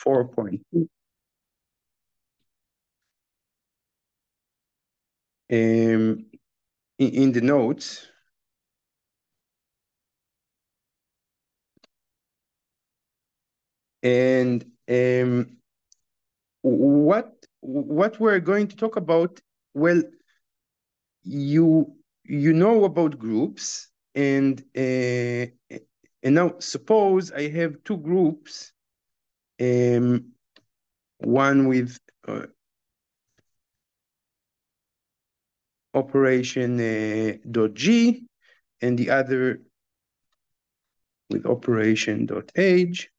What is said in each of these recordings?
4.2. In the notes. And what we're going to talk about, well, you know about groups, and now suppose I have two groups, one with operation .g and the other with operation .h.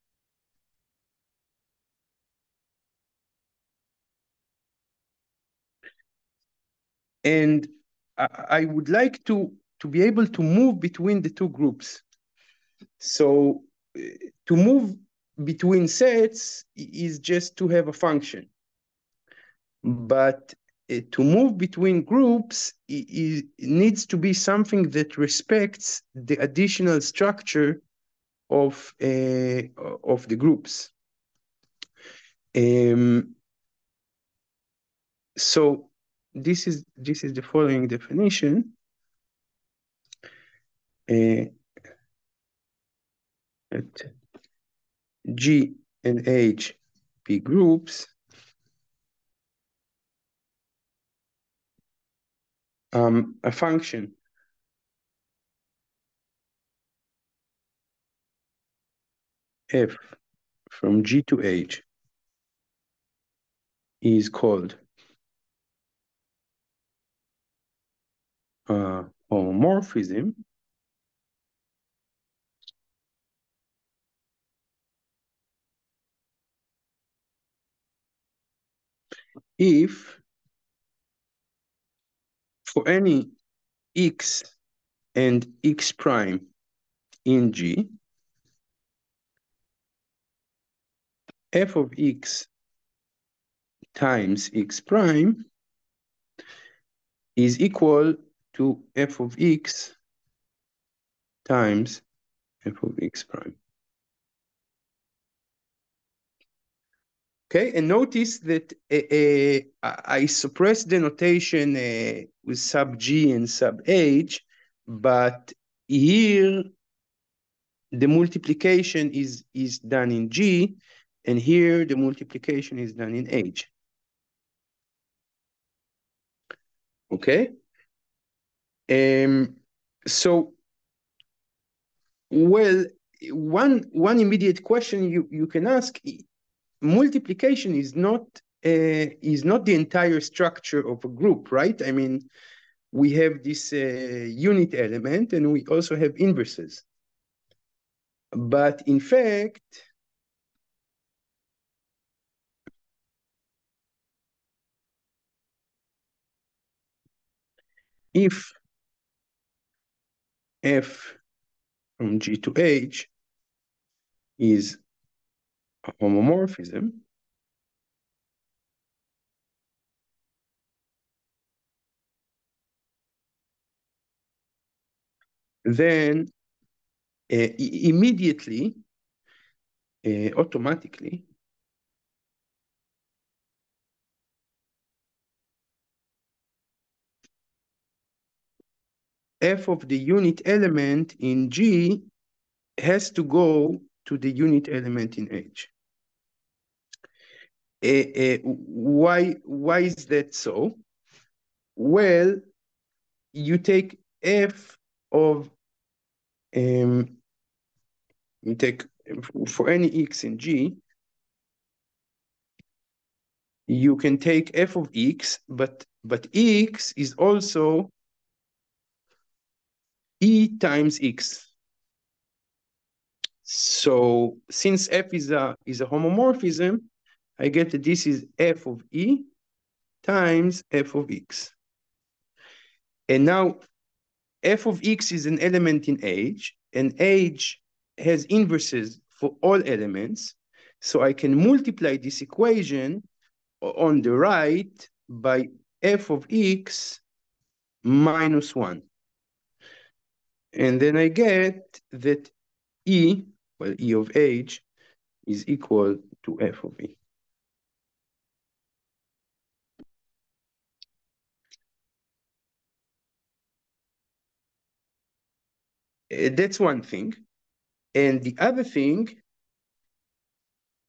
And I would like to be able to move between the two groups. So to move between sets is just to have a function. But to move between groups, it needs to be something that respects the additional structure of the groups. So this is the following definition. Let G and H be groups. A function f from G to H is called homomorphism if for any x and x prime in G, f of x times x prime is equal to f of x times f of x prime. Okay, and notice that I suppressed the notation with sub G and sub H, but here the multiplication is done in G, and here the multiplication is done in H. Okay? So, well, one immediate question you can ask, multiplication is not the entire structure of a group, right? I mean, we have this unit element, and we also have inverses. But in fact, if f from G to H is a homomorphism, then immediately, automatically, f of the unit element in G has to go to the unit element in H. Why is that so? Well, you take f of you take for any x in G, you can take f of x, but x is also e times x. So since f is a homomorphism, I get that this is f of e times f of x. And now f of x is an element in H, and H has inverses for all elements. So I can multiply this equation on the right by f of x minus 1. And then I get that e, well, e of H is equal to f of e. That's one thing. And the other thing,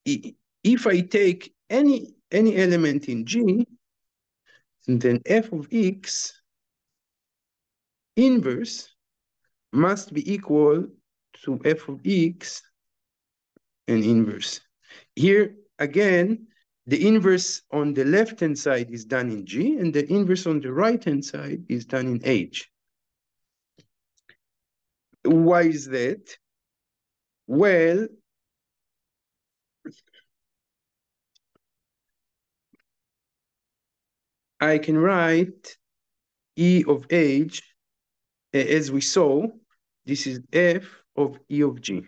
if I take any element in G, then f of x inverse must be equal to f of x and inverse. Here, again, the inverse on the left-hand side is done in G, and the inverse on the right-hand side is done in H. Why is that? Well, I can write E of H, as we saw, this is f of E of G.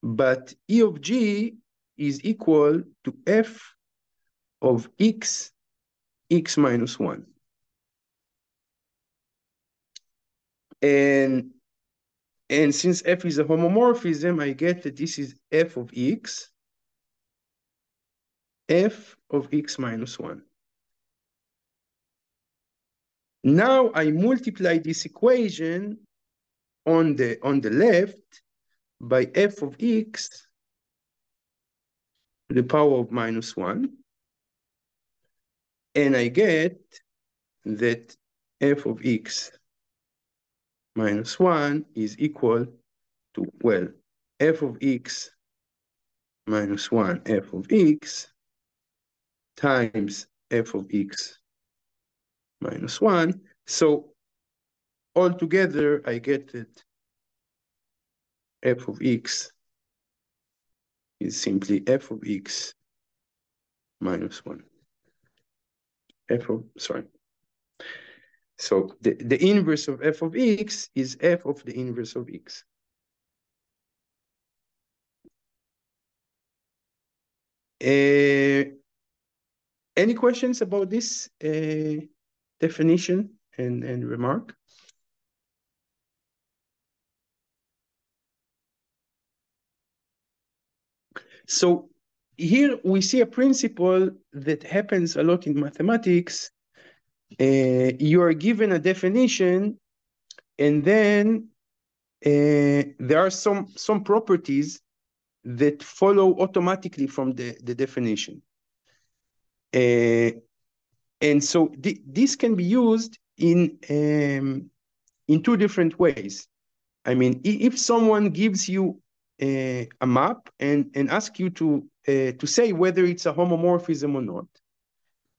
But E of G is equal to f of x minus 1. And since f is a homomorphism, I get that this is f of x minus 1. Now I multiply this equation on the left by f of x to the power of minus 1. And I get that f of x minus 1 is equal to, well, f of x minus 1 f of x times f of x minus 1. So altogether, I get that f of x is simply f of x minus 1. So the inverse of f of x is f of the inverse of x. Any questions about this definition and remark? So here we see a principle that happens a lot in mathematics. You are given a definition, and then there are some properties that follow automatically from the definition. And so this can be used in two different ways. I mean, if someone gives you a map and asks you to say whether it's a homomorphism or not,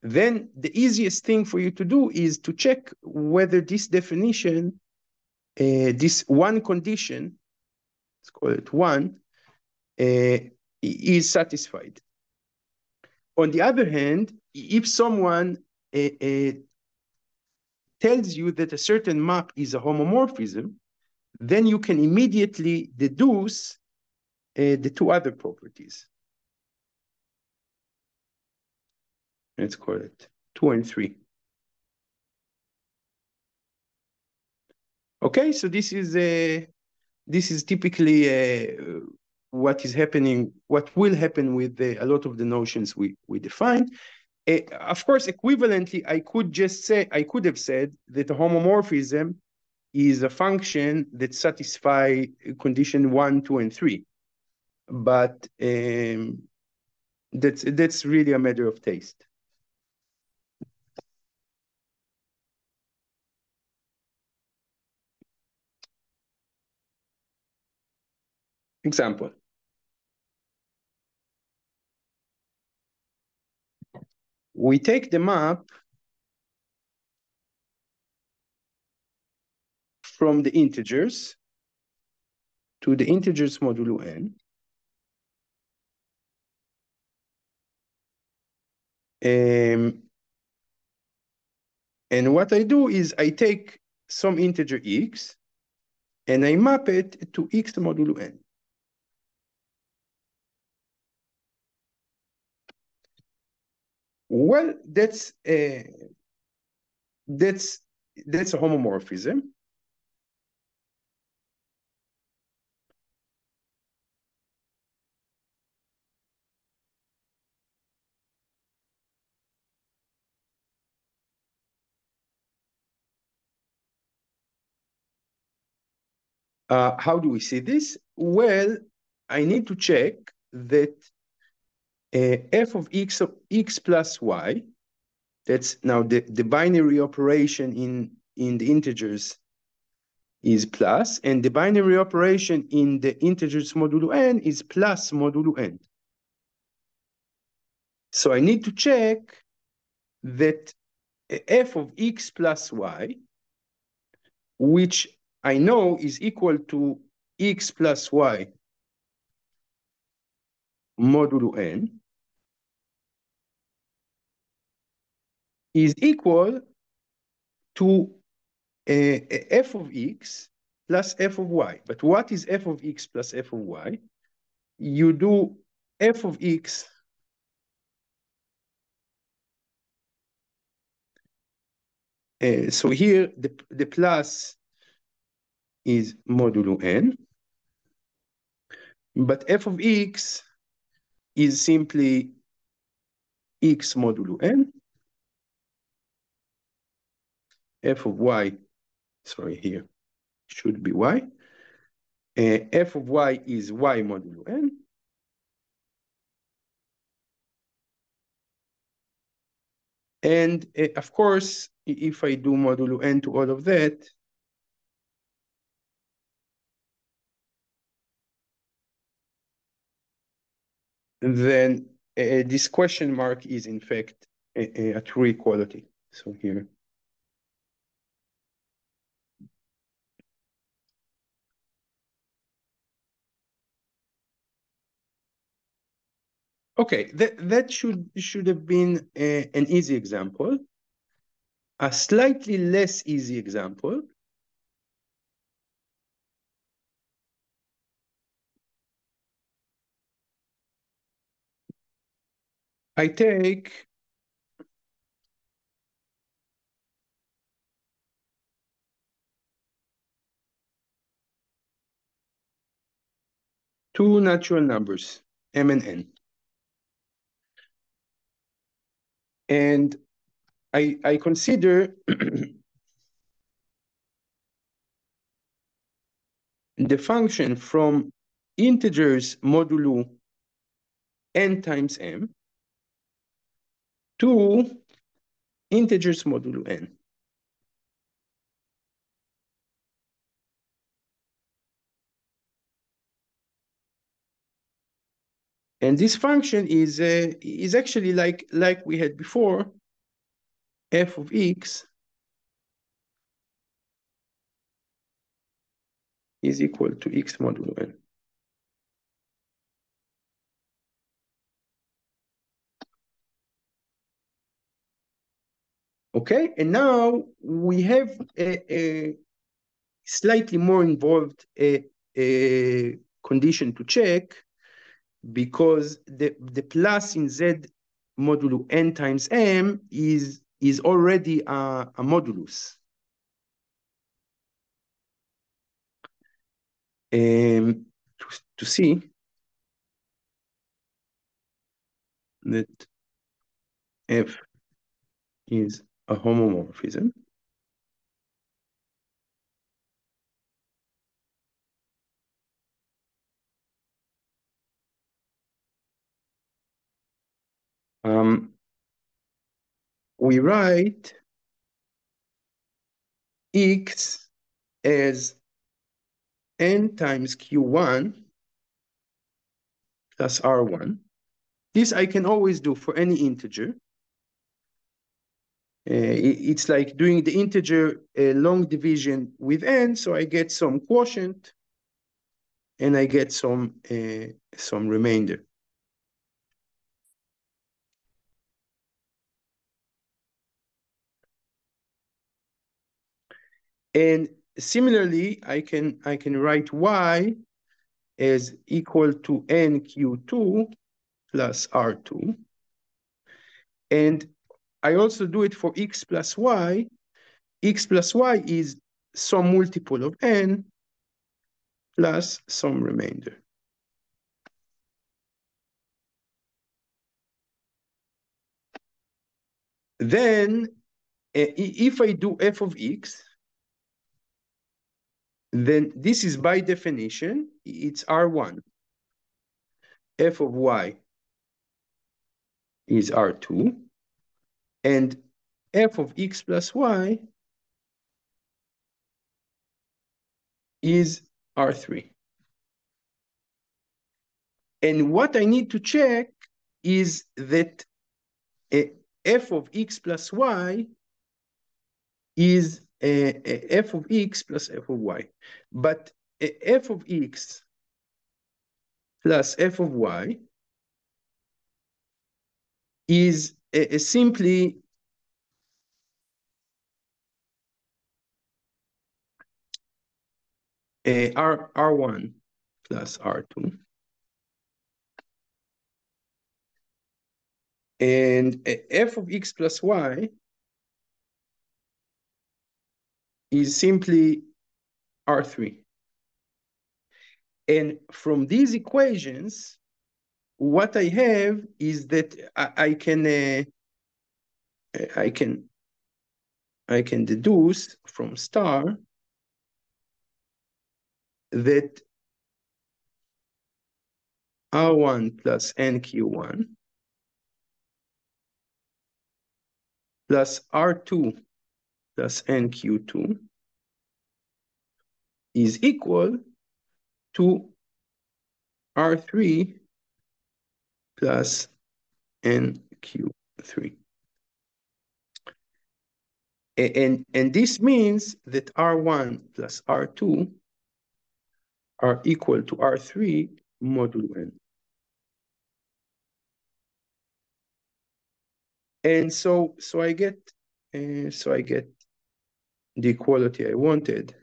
then the easiest thing for you to do is to check whether this definition, this one condition, let's call it one, is satisfied. On the other hand, if someone tells you that a certain map is a homomorphism, then you can immediately deduce the two other properties. Let's call it 2 and 3. Okay, so this is typically what is happening, what will happen with a lot of the notions we define. Of course, equivalently, I could have said that a homomorphism is a function that satisfies condition 1, 2, and 3. But that's really a matter of taste. Example. We take the map from the integers to the integers modulo n. And what I do is I take some integer x and I map it to x modulo n. Well, that's a homomorphism. How do we see this? Well, I need to check that f of x plus y, that's now the binary operation in the integers is plus, and the binary operation in the integers modulo n is plus modulo n. So I need to check that f of x plus y, which I know is equal to x plus y modulo n, is equal to f of x plus f of y. But what is f of x plus f of y? You do f of x so here the plus is modulo n, but f of x is simply x modulo n. F of y, sorry, here should be y. F of y is y modulo n. And of course, if I do modulo n to all of that, then this question mark is in fact a true equality. So here. Okay, that should have been an easy example. A slightly less easy example. I take two natural numbers, m and n. And I consider the function from integers modulo n times m to integers modulo n. And this function is actually like we had before, f of x is equal to x modulo n. Okay, and now we have a slightly more involved condition to check, because the plus in z modulo n times m is already a modulus. To see that f is a homomorphism, we write x as n times q1 plus r1. This I can always do for any integer. It's like doing the integer long division with n, so I get some quotient and I get some remainder. And similarly, I can write y as equal to nq2 plus r2. And I also do it for x plus y. X plus y is some multiple of n plus some remainder. Then if I do f of x, then this is by definition, it's R1. F of y is R2, and f of x plus y is R3. And what I need to check is that f of x plus y is f of x plus f of y. But f of x plus f of y is simply R1 plus R2. And f of x plus y is simply R3. And from these equations, what I have is that I can deduce from star that R1 plus NQ1 plus R2 plus NQ2 is equal to R3 plus NQ3. And this means that R1 plus R2 are equal to R3 modulo N. And so I get the equality I wanted.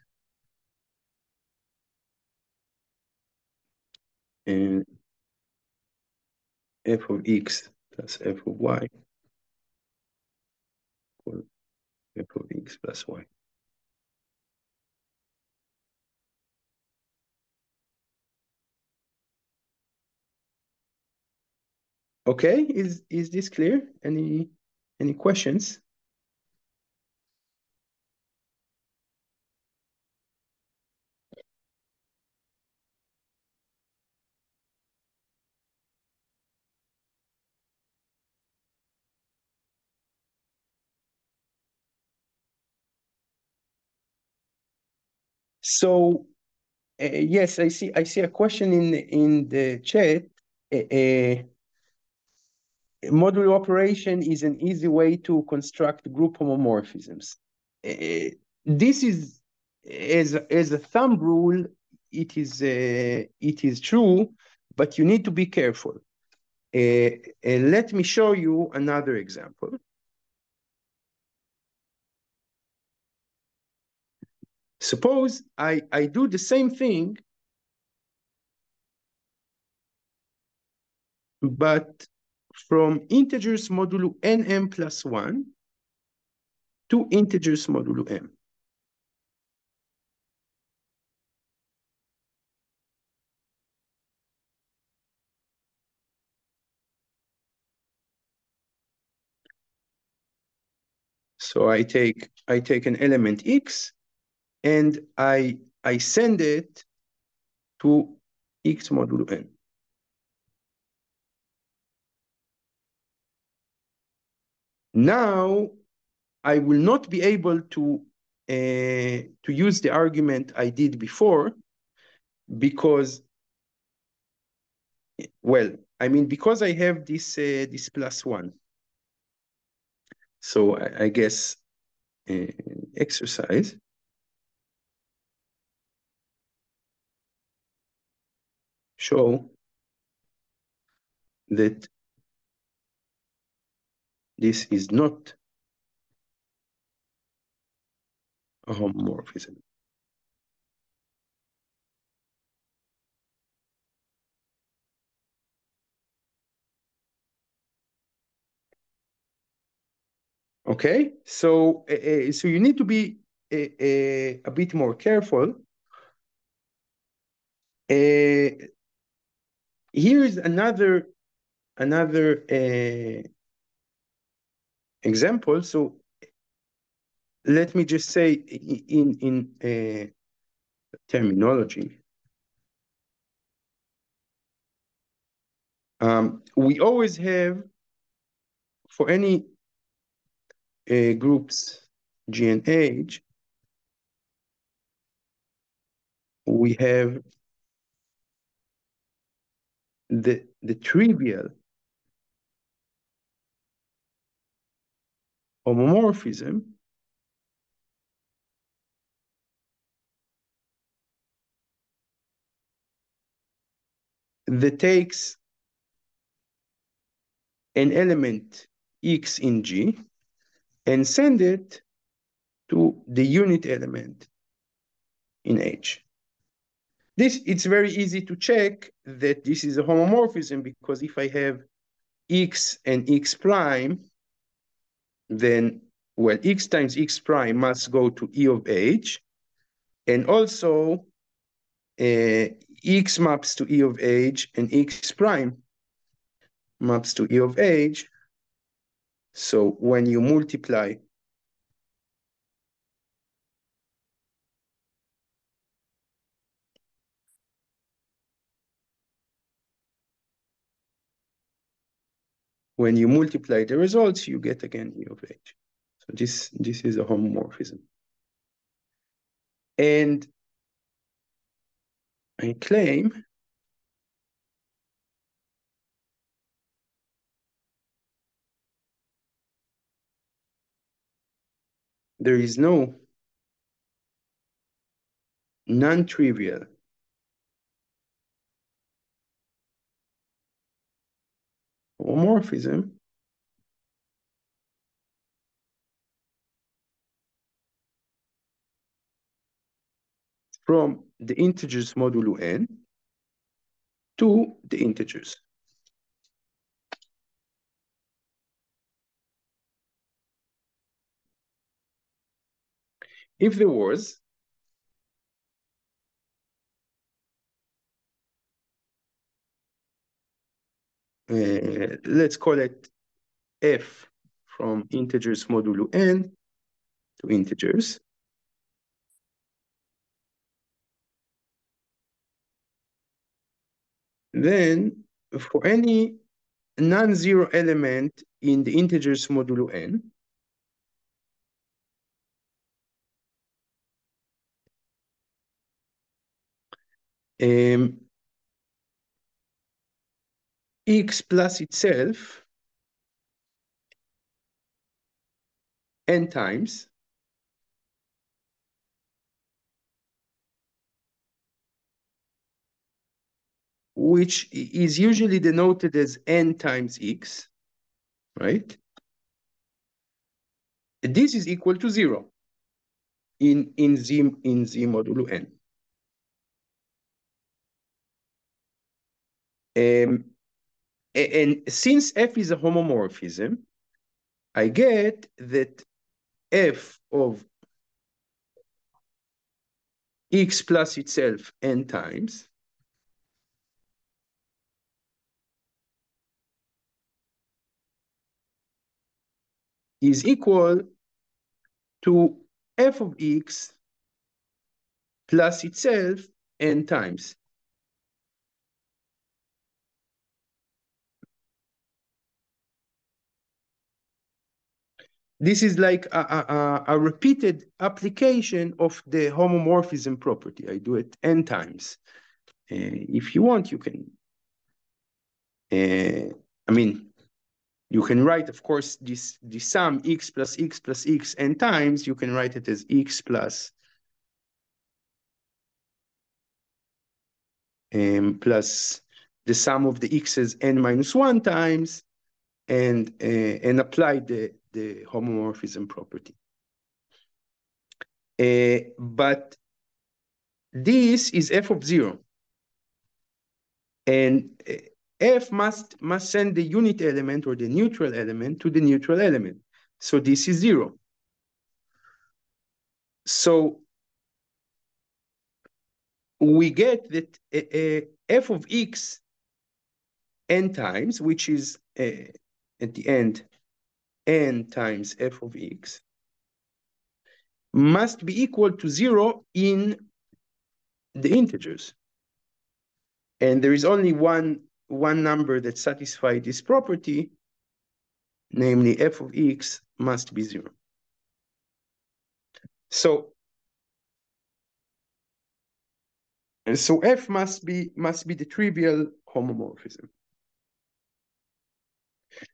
And f of x plus f of y equal f of x plus y. Okay, is this clear? Any questions? So yes, I see a question in the chat. Modulo operation is an easy way to construct group homomorphisms. This is, as a thumb rule, it is true, but you need to be careful. Let me show you another example. Suppose I do the same thing, but from integers modulo nm plus 1 to integers modulo m. So I take an element x and I send it to x modulo n. Now I will not be able to use the argument I did before, because, well, I mean, because I have this this plus 1. So I guess exercise. Show that this is not a homomorphism. Okay, so so you need to be a bit more careful. Here's another example. So let me just say in terminology. We always have, for any groups G and H, we have the trivial homomorphism that takes an element X in G and send it to the unit element in H. It's very easy to check that this is a homomorphism, because if I have X and X prime, then, well, X times X prime must go to E of H, and also X maps to E of H and X prime maps to E of H. So when you multiply the results, you get again E of H. So this is a homomorphism. And I claim there is no non-trivial homomorphism from the integers modulo n to the integers. If there was, let's call it f from integers modulo n to integers, then for any non-zero element in the integers modulo n, x plus itself n times which is usually denoted as n times x, right? This is equal to 0 in Z modulo n. And since f is a homomorphism, I get that f of x plus itself n times is equal to f of x plus itself n times. This is like a repeated application of the homomorphism property. I do it n times. If you want, you can, I mean, you can write, of course, this sum x plus x n times, you can write it as x plus plus the sum of the x's n minus 1 times, and apply the homomorphism property. But this is f of 0. And f must send the unit element or the neutral element to the neutral element. So this is 0. So we get that f of x n times, which is at the end n times f of x, must be equal to 0 in the integers. And there is only one number that satisfies this property, namely f of x must be 0. So f must be the trivial homomorphism.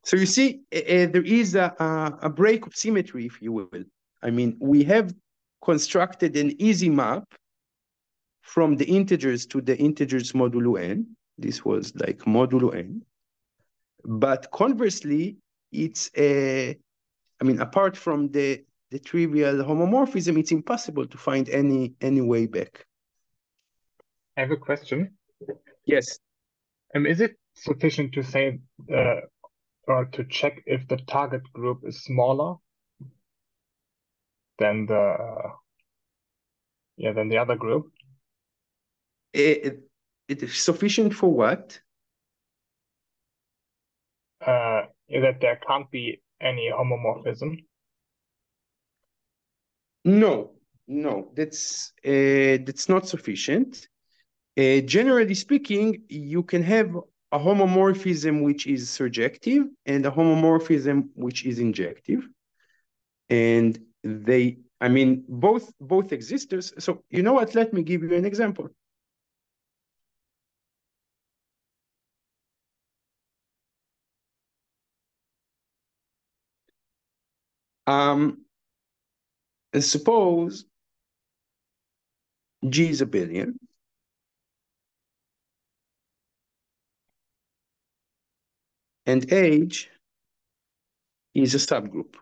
So you see, there is a break of symmetry, if you will. I mean, we have constructed an easy map from the integers to the integers modulo n. This was like modulo n. But conversely, it's I mean, apart from the trivial homomorphism, it's impossible to find any way back. I have a question. Yes. Is it sufficient to say or to check if the target group is smaller than the other group? It is sufficient for what? That there can't be any homomorphism. No, that's not sufficient. Generally speaking, you can have a homomorphism which is surjective and a homomorphism which is injective, and I mean, both exist. So you know what? Let me give you an example. Suppose G is a billion, and H is a subgroup.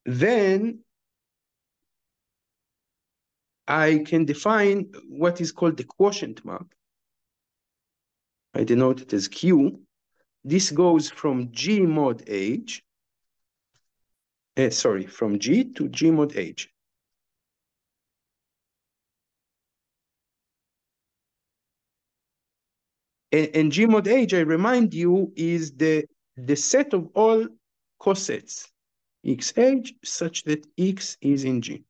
Then I can define what is called the quotient map. I denote it as Q. This goes from G mod H, from G to G mod H. And G mod H, I remind you, is the set of all cosets xh such that x is in G.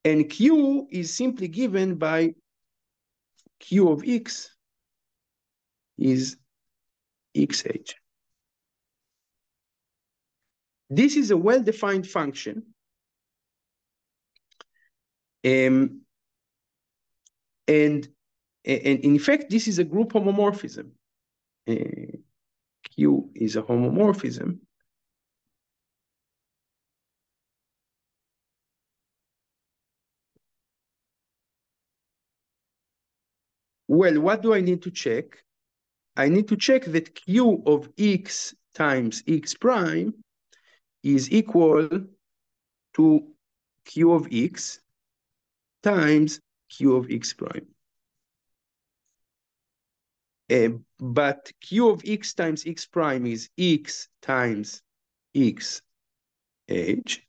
And Q is simply given by Q of x is xh. This is a well-defined function. And in fact, this is a group homomorphism. Q is a homomorphism. Well, what do I need to check? I need to check that Q of x times x prime is equal to Q of x times Q of x prime. But Q of x times x prime is x times x h,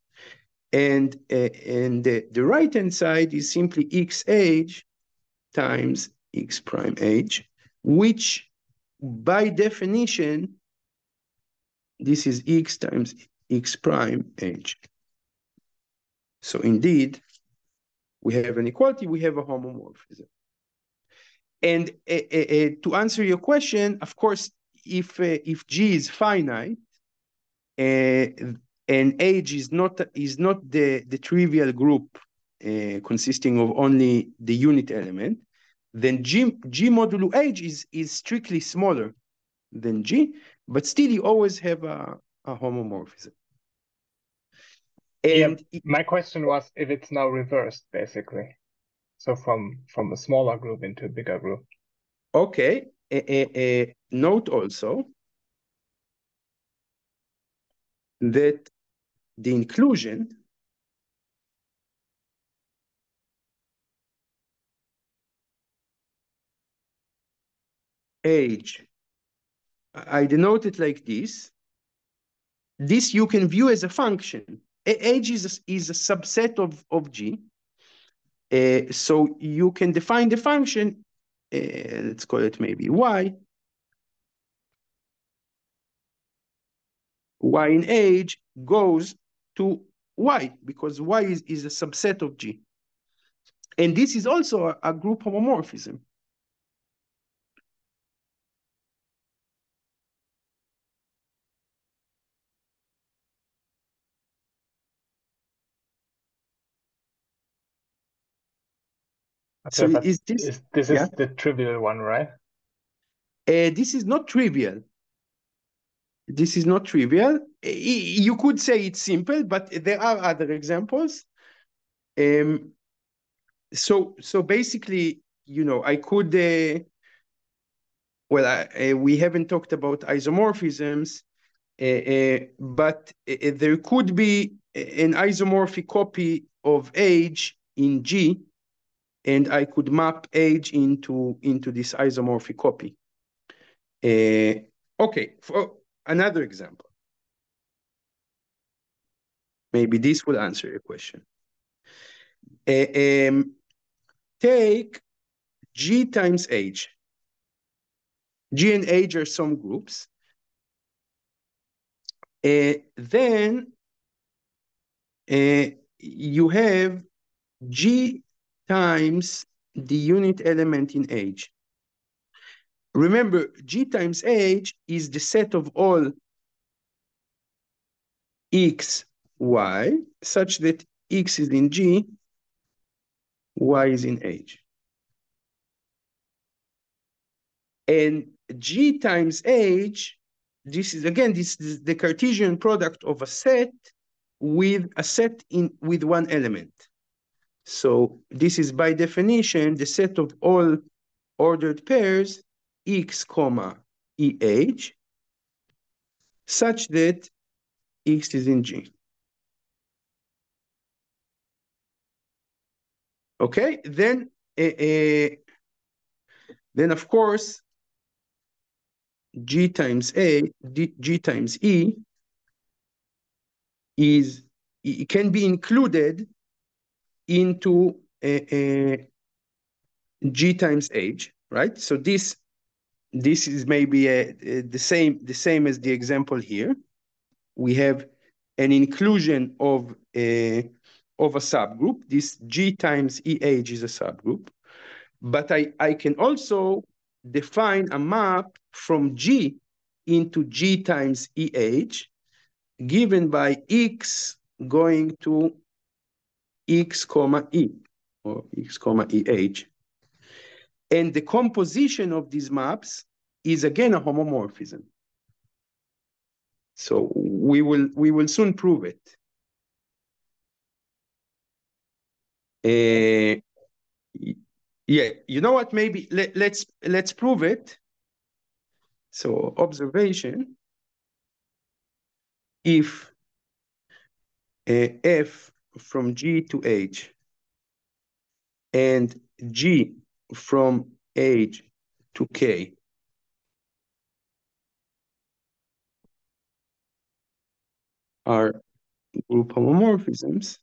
and the right-hand side is simply x h times x prime h, which by definition, this is x times x prime h. So indeed, we have an equality, we have a homomorphism. And to answer your question, of course, if G is finite, and H is not the trivial group consisting of only the unit element, then G modulo H is strictly smaller than G, but still you always have a homomorphism. And my question was if it's now reversed, basically. So from a smaller group into a bigger group. Okay. Note also that the inclusion H, I denote it like this. This you can view as a function. H is a subset of G. So you can define the function, let's call it maybe Y. y in H goes to Y, because Y is a subset of G. And this is also a group homomorphism. Okay, So but is this, this yeah? is the trivial one, right? This is not trivial. This is not trivial. You could say it's simple, but there are other examples. So basically, you know, I could, we haven't talked about isomorphisms, but there could be an isomorphic copy of H in G, and I could map H into this isomorphic copy. Okay, for another example. Maybe this will answer your question. Take G times H. G and H are some groups. Then you have G times the unit element in H. Remember, G times H is the set of all X, Y, such that X is in G, Y is in H. And G times H, this is the Cartesian product of a set with one element. So this is by definition the set of all ordered pairs X, EH, such that X is in G. Okay, then of course G times E it can be included into G times H, right? So this is maybe the same as the example here. We have an inclusion of a subgroup. This G times EH is a subgroup, but I can also define a map from G into G times EH, given by X going to X, E, or X, EH. And the composition of these maps is again a homomorphism. So we will soon prove it. Yeah, you know what? Maybe let's prove it. So observation: if F from G to H and G from H to K are group homomorphisms,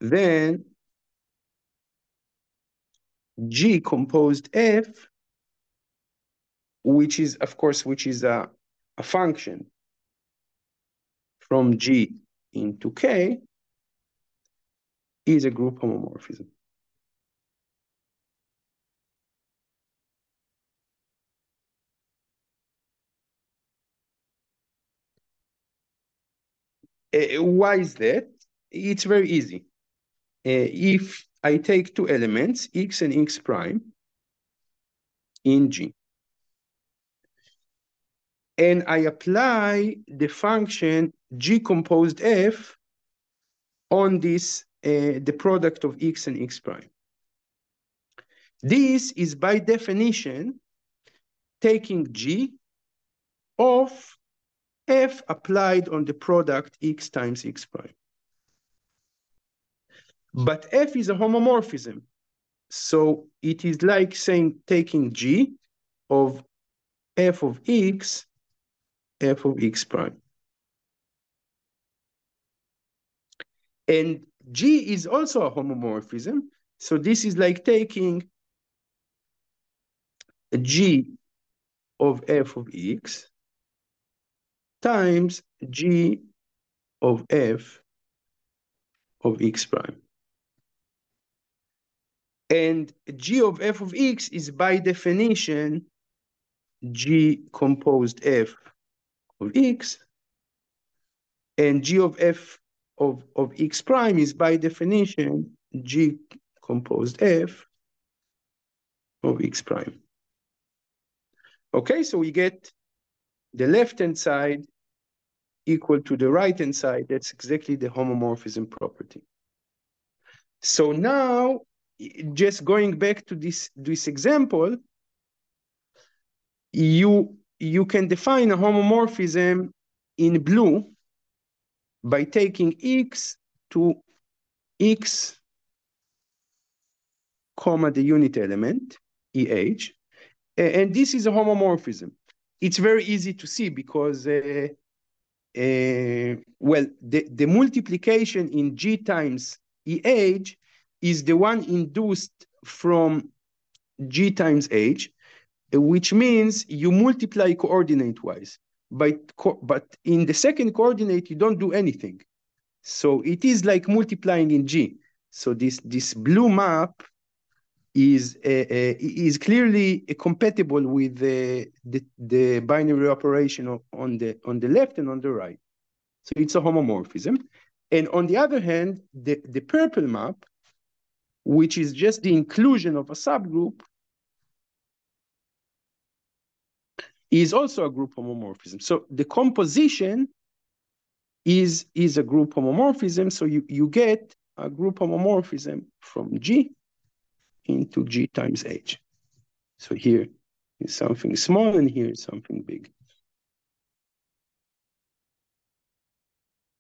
then G composed F, which is a function from G into K, is a group homomorphism. Why is that? It's very easy. If I take two elements, X and X prime, in G, and I apply the function G composed F on this, the product of X and X prime. This is by definition taking G of F applied on the product X times X prime. But F is a homomorphism. So it is like saying taking G of F of X, F of X prime. And G is also a homomorphism. So this is like taking G of f of x times G of f of x prime. And G of f of x is by definition G composed f of x, and G of f of x prime is by definition G composed f of x prime. Okay, so we get the left-hand side equal to the right-hand side. That's exactly the homomorphism property. So now, just going back to this example, you can define a homomorphism in blue by taking x to x comma the unit element, EH, and this is a homomorphism. It's very easy to see because, well, the multiplication in G times EH is the one induced from G times H, which means you multiply coordinate-wise. But in the second coordinate, you don't do anything. So it is like multiplying in G. So this blue map is clearly compatible with the binary operation on the left and on the right. So it's a homomorphism. And on the other hand, the purple map, which is just the inclusion of a subgroup, is also a group homomorphism. So the composition is a group homomorphism. So you get a group homomorphism from G into G times H. So here is something small and here is something big.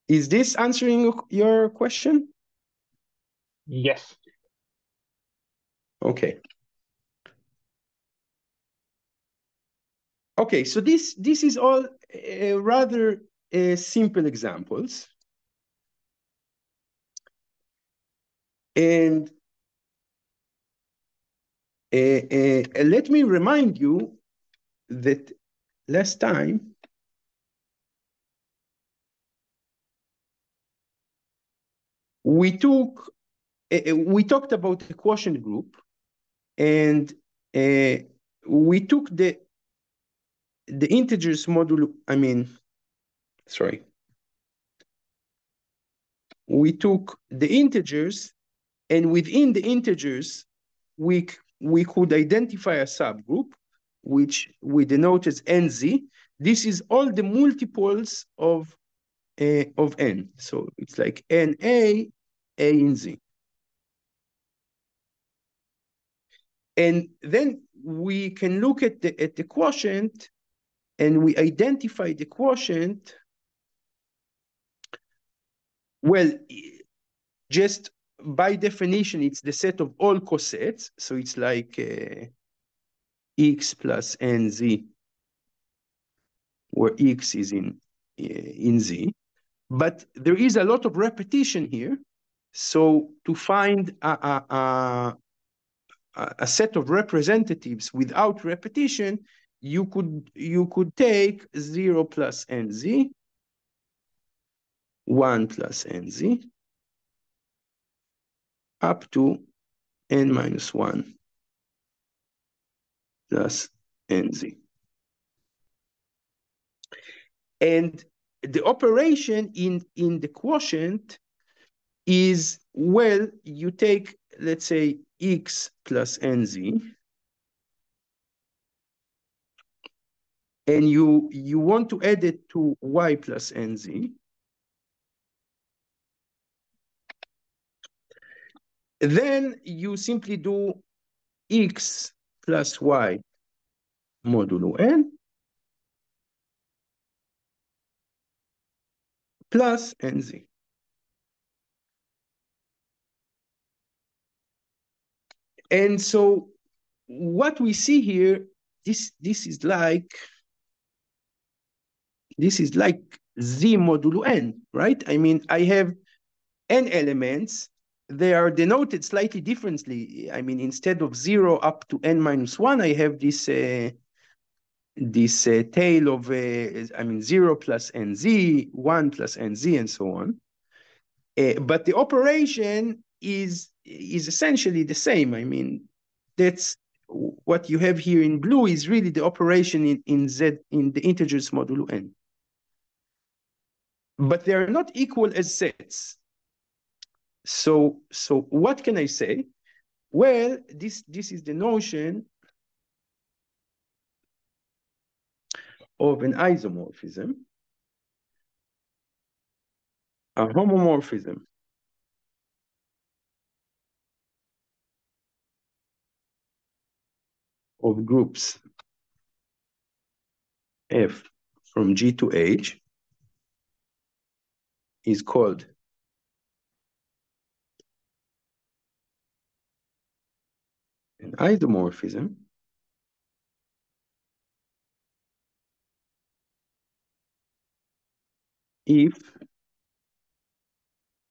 Is this answering your question? Yes. Okay. Okay, so this is all rather simple examples. And let me remind you that last time we talked about the quotient group, and we took the integers modulo, we took the integers, and within the integers, we could identify a subgroup, which we denote as NZ. This is all the multiples of N. So it's like NA, A in Z. And then we can look at the quotient, and we identify the quotient. Well, just by definition, it's the set of all cosets. So it's like X plus NZ, where X is in Z. But there is a lot of repetition here. So to find a set of representatives without repetition, you could take 0 plus NZ, 1 plus NZ, up to N minus 1 plus NZ. And the operation in the quotient is, well, you take, let's say, X plus NZ, and you want to add it to Y plus NZ. Then you simply do X plus Y modulo N plus NZ. And so what we see here, this is like Z modulo N, right? I mean, I have N elements, they are denoted slightly differently. I mean, instead of 0 up to n minus 1, I have this tail of, I mean, 0 plus nz, 1 plus nz, and so on. But the operation is essentially the same. I mean, that's what you have here in blue is really the operation in z in the integers modulo n. But they are not equal as sets. So what can I say? Well, this is the notion of an isomorphism, a homomorphism of groups F from G to H is called an isomorphism if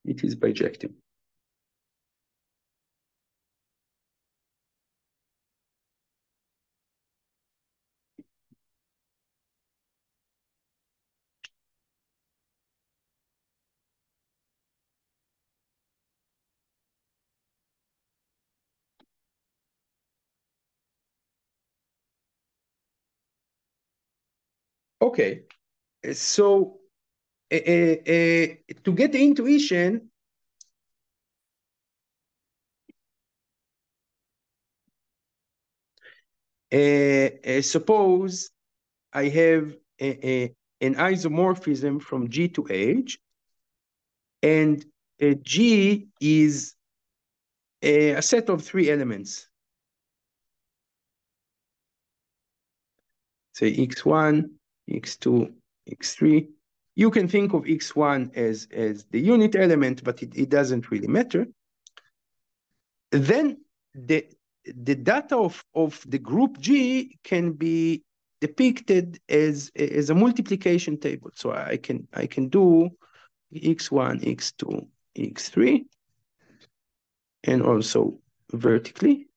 it is bijective. Okay, so to get the intuition, suppose I have an isomorphism from G to H, and G is a set of 3 elements. Say x1, x2, x3. You can think of x1 as the unit element, but it doesn't really matter. Then the data of the group G can be depicted as a multiplication table. So I can do x1, x2, x3, and also vertically.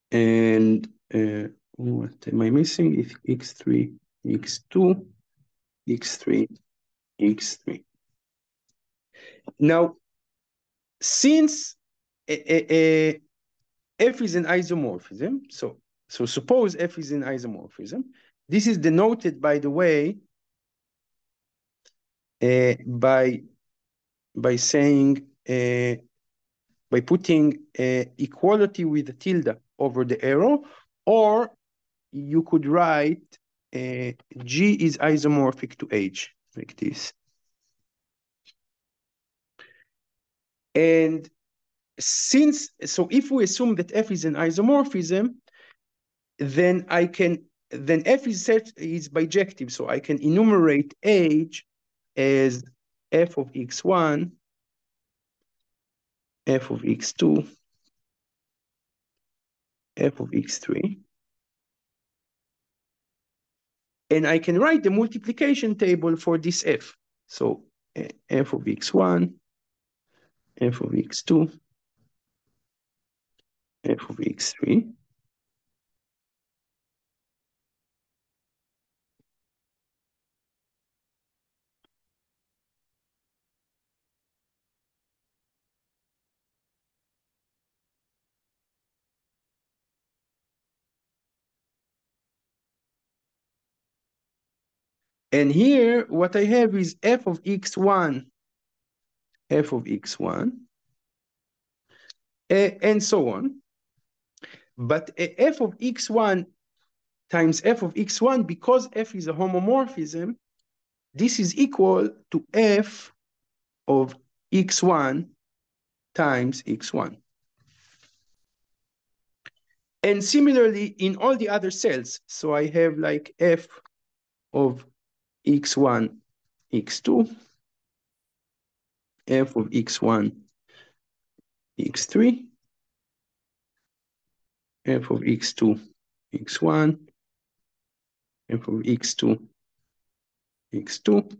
And what am I missing? If x3, x2, x3, x3. Now, since F is an isomorphism, so suppose F is an isomorphism. This is denoted, by the way, by saying by putting equality with a tilde over the arrow, or you could write G is isomorphic to H like this. And so if we assume that F is an isomorphism, then F is bijective, so I can enumerate H as F of x1, F of x2, F of x3. And I can write the multiplication table for this F. So F of x1, F of x2, F of x3. And here, what I have is F of x1, F of x1, and so on. But F of x1 times f of x1, because f is a homomorphism, this is equal to f of x1 times x1. And similarly, in all the other cells, so I have like f of x1, x2, f of x1, x3, f of x2, x1, f of x2, x2,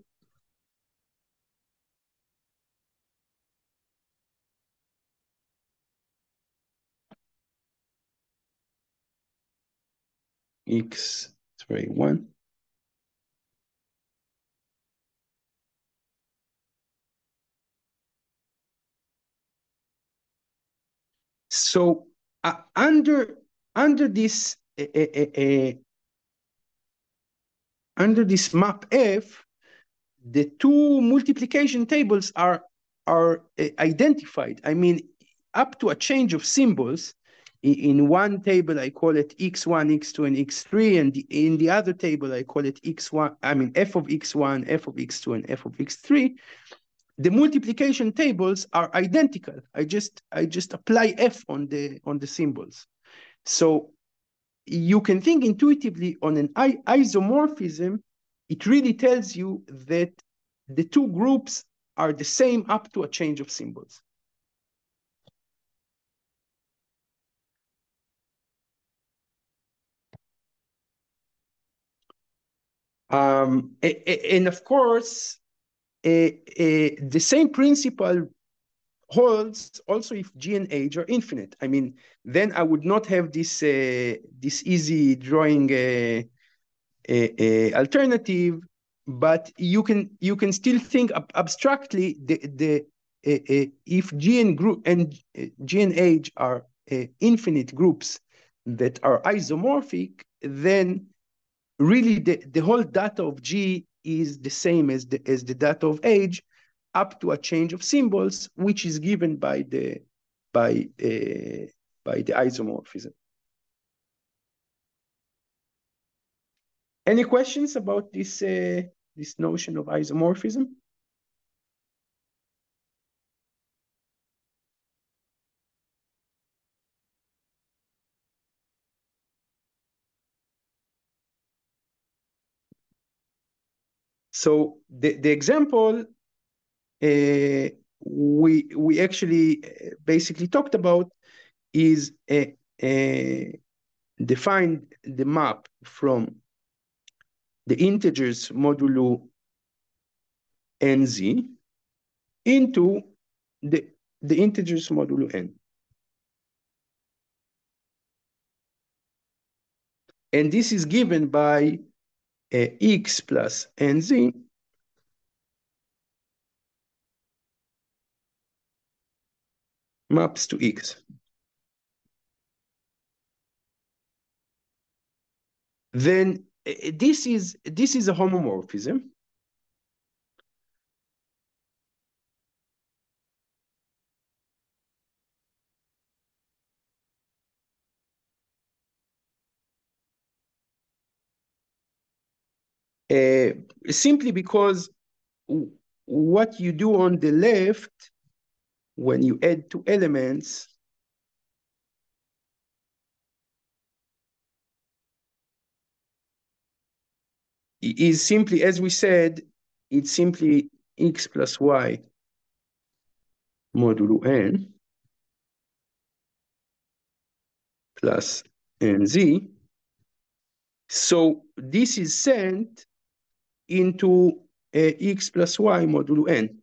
x1. So under this under this map F, the two multiplication tables are identified. I mean, up to a change of symbols. In one table, I call it x1, x2, and x3, and in the other table, I call it x1. I mean, f of x1, f of x2, and f of x3. The multiplication tables are identical. I just apply f on the symbols. So you can think intuitively on an isomorphism. It really tells you that the two groups are the same up to a change of symbols. And of course, the same principle holds also if G and H are infinite. I mean, then I would not have this this easy drawing alternative, but you can still think abstractly if G and H are infinite groups that are isomorphic, then really the whole data of G is the same as the data of H up to a change of symbols, which is given by the isomorphism. Any questions about this this notion of isomorphism? So the example we actually basically talked about is define the map from the integers modulo nz into the integers modulo n. And this is given by x plus nz maps to x. Then this is a homomorphism. Simply because what you do on the left when you add two elements is simply, as we said, it's simply x plus y modulo n plus nz. So this is sent into x plus y modulo n.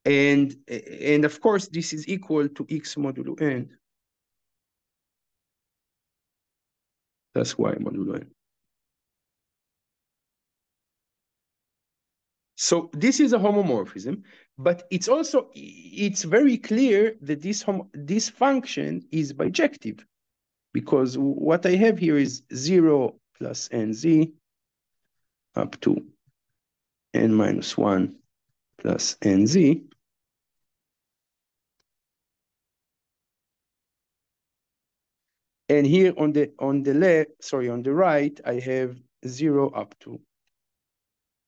And of course, this is equal to x modulo n plus y modulo n. So this is a homomorphism, but it's very clear that this function is bijective, because what I have here is 0 plus nz up to n minus 1 plus nz. And here on the left, sorry, on the right, I have 0 up to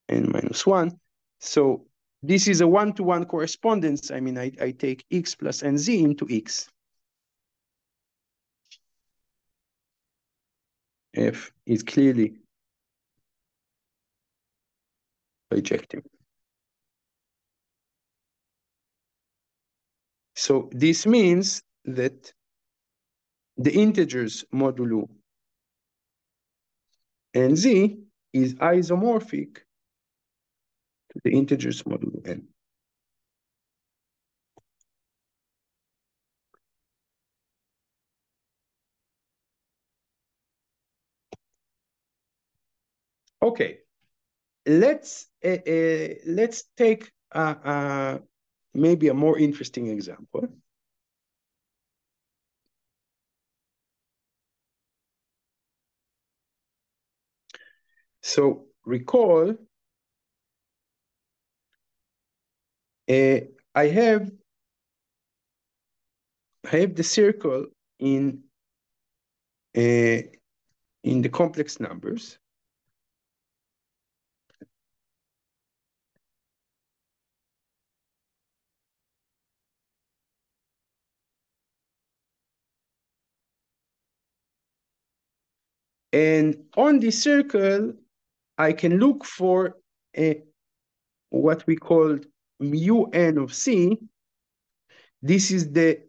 n minus 1. So this is a one-to-one correspondence. I mean, I take x plus nz into x. F is clearly bijective. So this means that the integers modulo nz is isomorphic to the integers modulo n. Okay, let's take maybe a more interesting example. So recall, I have the circle in the complex numbers. And on this circle, I can look for what we call mu n of c. This is the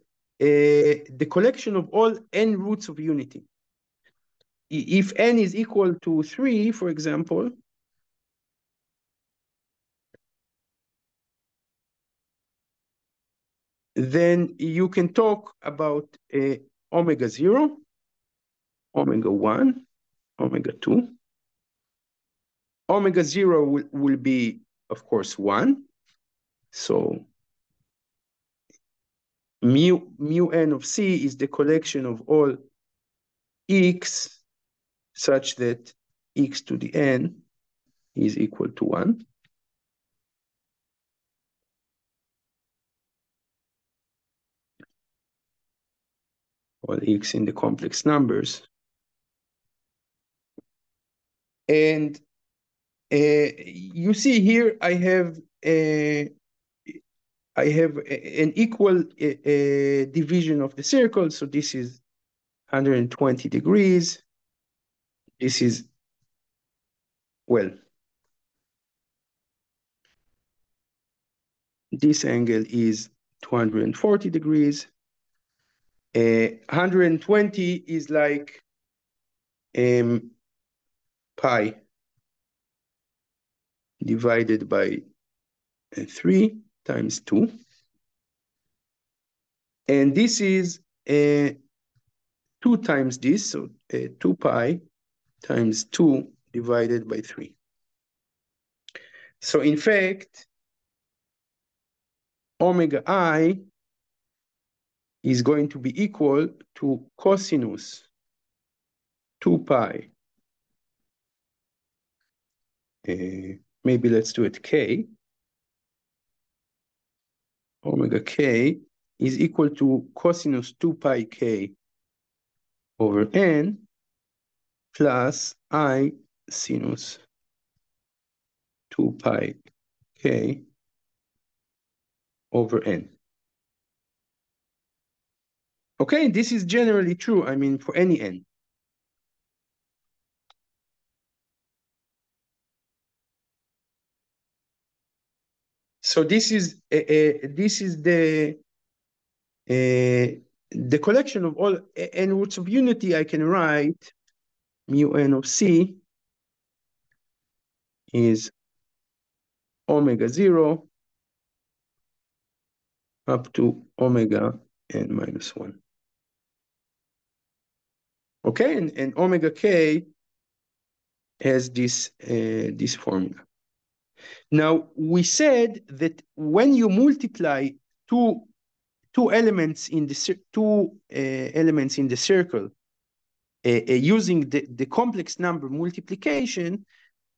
collection of all n roots of unity. If n is equal to 3, for example, then you can talk about omega 0, omega 1, omega 2. Omega 0 will be, of course, 1. So mu n of c is the collection of all x such that x to the n is equal to 1. All x in the complex numbers. And you see here I have an equal division of the circle. So this is 120 degrees. This is, well, this angle is 240 degrees. 120 is like pi divided by 3 times 2. And this is 2 times this, so 2 pi times 2 divided by 3. So in fact, omega I is going to be equal to cosinus 2 pi. Maybe let's do it k. Omega k is equal to cosinus 2 pi k over n plus I sinus 2 pi k over n. Okay, this is generally true, I mean, for any n. So this is the collection of all n roots of unity. I can write mu n of c is omega 0 up to omega n minus 1. Okay, and omega k has this formula. Now, we said that when you multiply two elements in the circle using the complex number multiplication,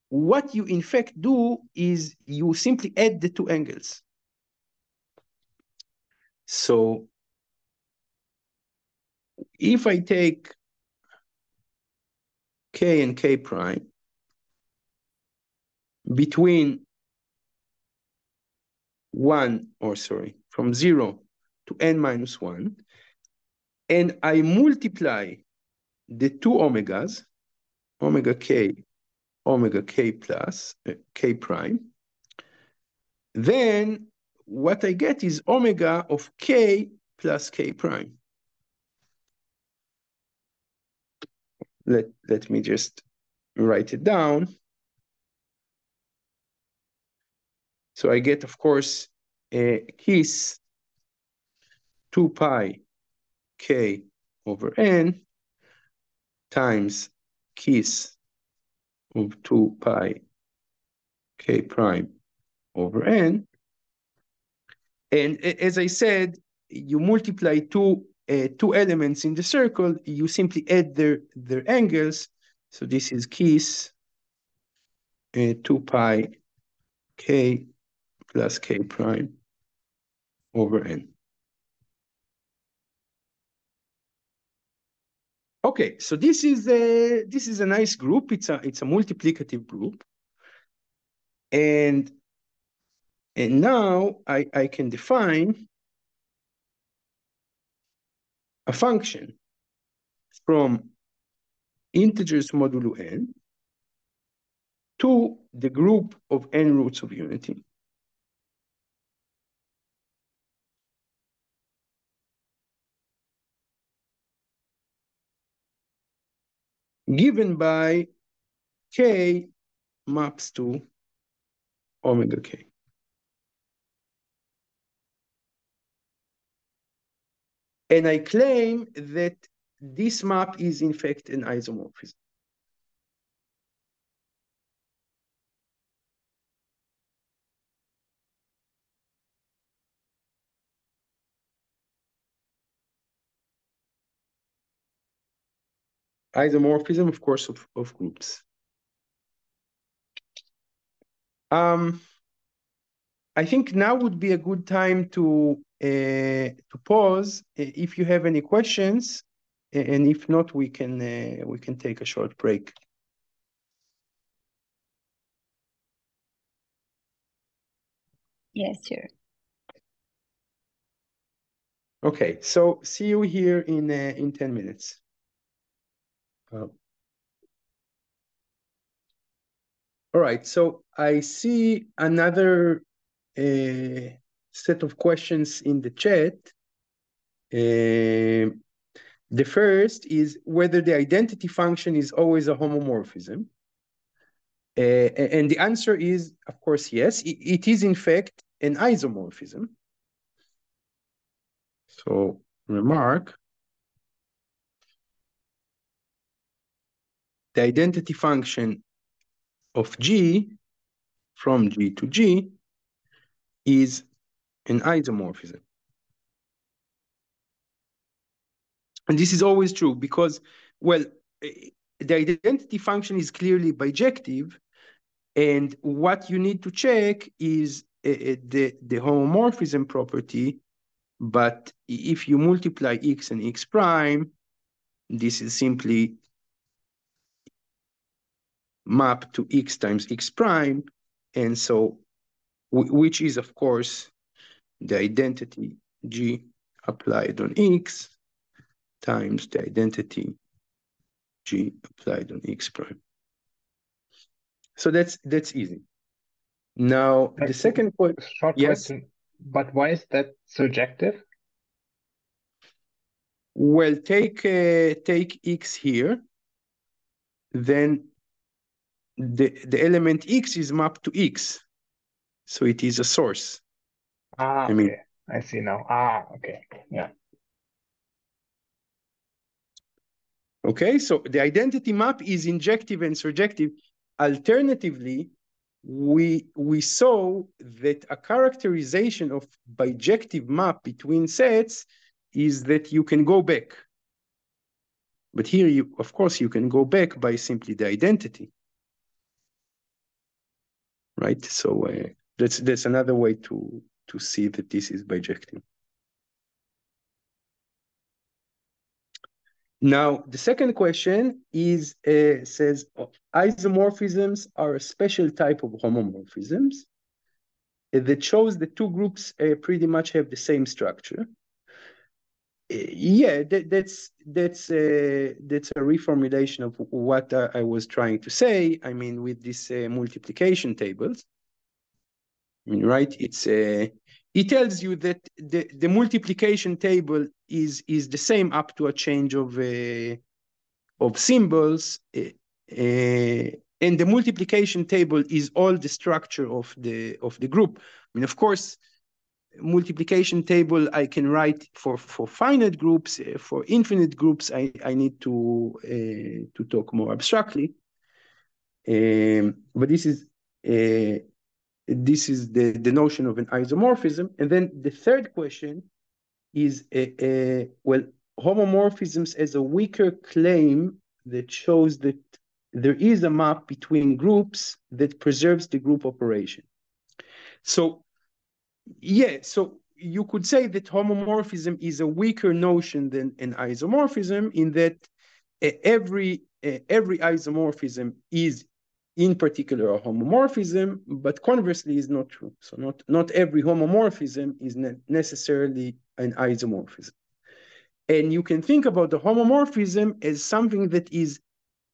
what you in fact do is you simply add the two angles. So if I take K and K prime between from 0 to n minus 1, and I multiply the two omegas, omega k plus k prime, then what I get is omega of k plus k prime. Let me just write it down. So I get, of course, KISS 2 pi k over n times KISS of 2 pi k prime over n. And as I said, you multiply two elements in the circle, you simply add their angles. So this is KISS 2 pi k plus k prime over n. Okay, so this is a nice group. It's a multiplicative group, and now I can define a function from integers modulo n to the group of n roots of unity, given by k maps to omega k. And I claim that this map is in fact an isomorphism. Isomorphism, of course, of groups. I think now would be a good time to pause if you have any questions, and if not, we can take a short break. Yes, sure. Okay, so see you here in 10 minutes. All right, so I see another set of questions in the chat. The first is whether the identity function is always a homomorphism. And the answer is, of course, yes. It is, in fact, an isomorphism. So, remark, the identity function of G from G to G is an isomorphism. And this is always true because, well, the identity function is clearly bijective, and what you need to check is the homomorphism property. But if you multiply x and x prime, this is simply map to x times x prime, and so which is, of course, the identity G applied on x times the identity G applied on x prime. So that's easy. Now the second point. Short question, but why is that surjective? Well, take x here, then the element x is mapped to x, so it is a source. Okay, I see now. Okay, yeah. Okay, so the identity map is injective and surjective. Alternatively, we saw that a characterization of bijective map between sets is that you can go back. But here, of course, you can go back by simply the identity, right? So that's another way to see that this is bijective. Now, the second question is says isomorphisms are a special type of homomorphisms that shows the two groups pretty much have the same structure. Yeah, that's a reformulation of what I was trying to say. I mean, with these multiplication tables. I mean, right? It tells you that the multiplication table is the same up to a change of symbols, and the multiplication table is all the structure of the group. I mean, of course, multiplication table I can write for finite groups. For infinite groups, I need to talk more abstractly. But this is the notion of an isomorphism. And then the third question is, well, homomorphisms as a weaker claim that shows that there is a map between groups that preserves the group operation. So, yeah, so you could say that homomorphism is a weaker notion than an isomorphism, in that every isomorphism is in particular a homomorphism, but conversely is not true. So not every homomorphism is necessarily an isomorphism. And you can think about the homomorphism as something that is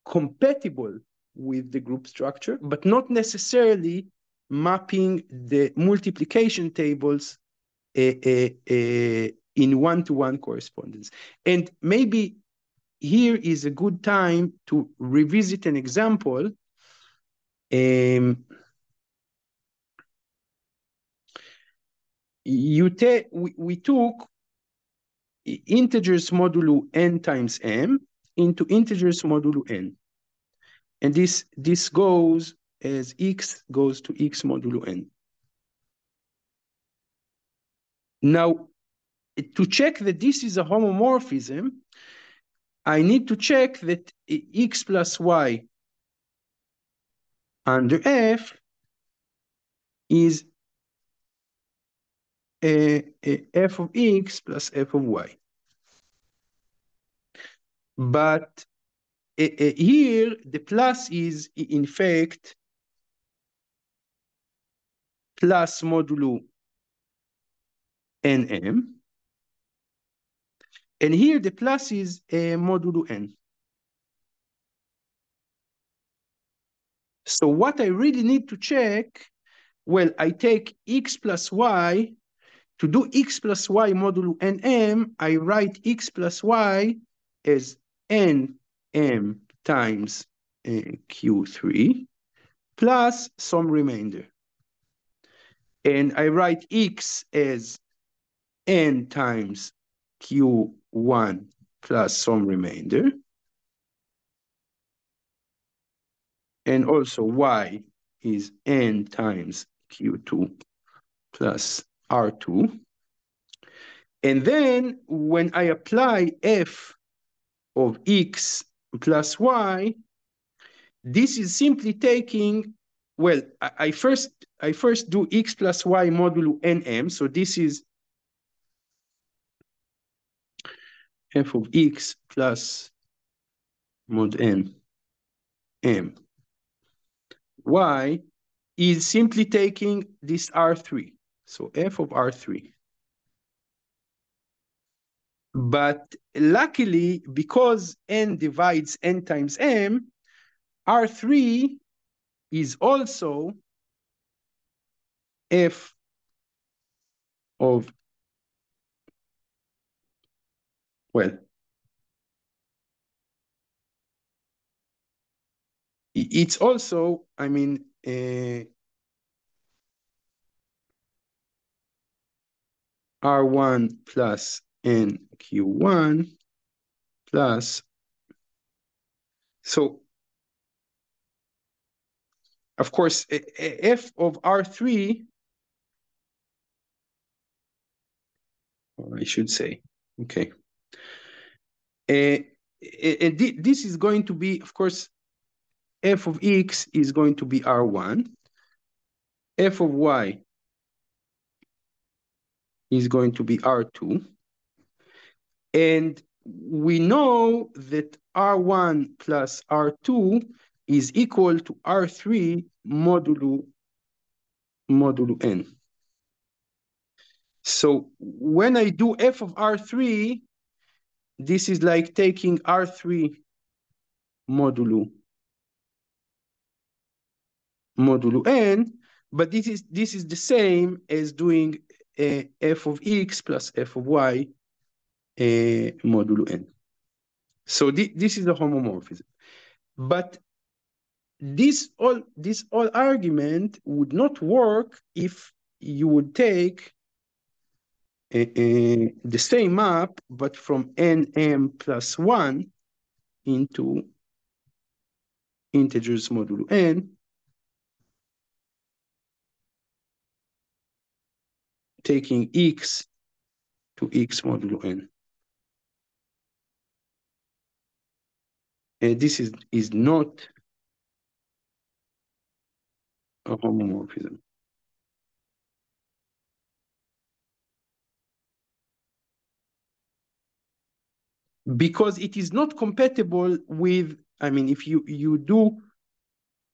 compatible with the group structure, but not necessarily mapping the multiplication tables in one-to-one correspondence. And maybe here is a good time to revisit an example. We took integers modulo n times m into integers modulo n. And this goes as x goes to x modulo n. Now, to check that this is a homomorphism, I need to check that x plus y under f is f of x plus f of y. But here, the plus is, in fact, plus modulo nm. And here, the plus is modulo n. So what I really need to check, well, I take x plus y. To do x plus y modulo nm, I write x plus y as nm times q3 plus some remainder. And I write x as n times q1 plus some remainder. And also y is n times q2 plus r2. And then when I apply f of x plus y, this is simply taking, well, I first do x plus y modulo nm. So this is f of x plus mod n m. Y is simply taking this R3. So f of R3. But luckily, because n divides n times m, R3 is also f of, well, it's also, I mean, R1 plus nq1 plus, so of course, f of R3, or I should say, okay. This is going to be, of course, f of x is going to be R1. F of y is going to be R2. And we know that R1 plus R2 is equal to R3 modulo n. So when I do f of R3, this is like taking R3 modulo n, but this is the same as doing f of x plus f of y modulo n. So this is a homomorphism. But this all argument would not work if you would take the same map, but from nm plus 1 into integers modulo n, taking x to x modulo n. This is not a homomorphism. Because it is not compatible with, I mean, if you do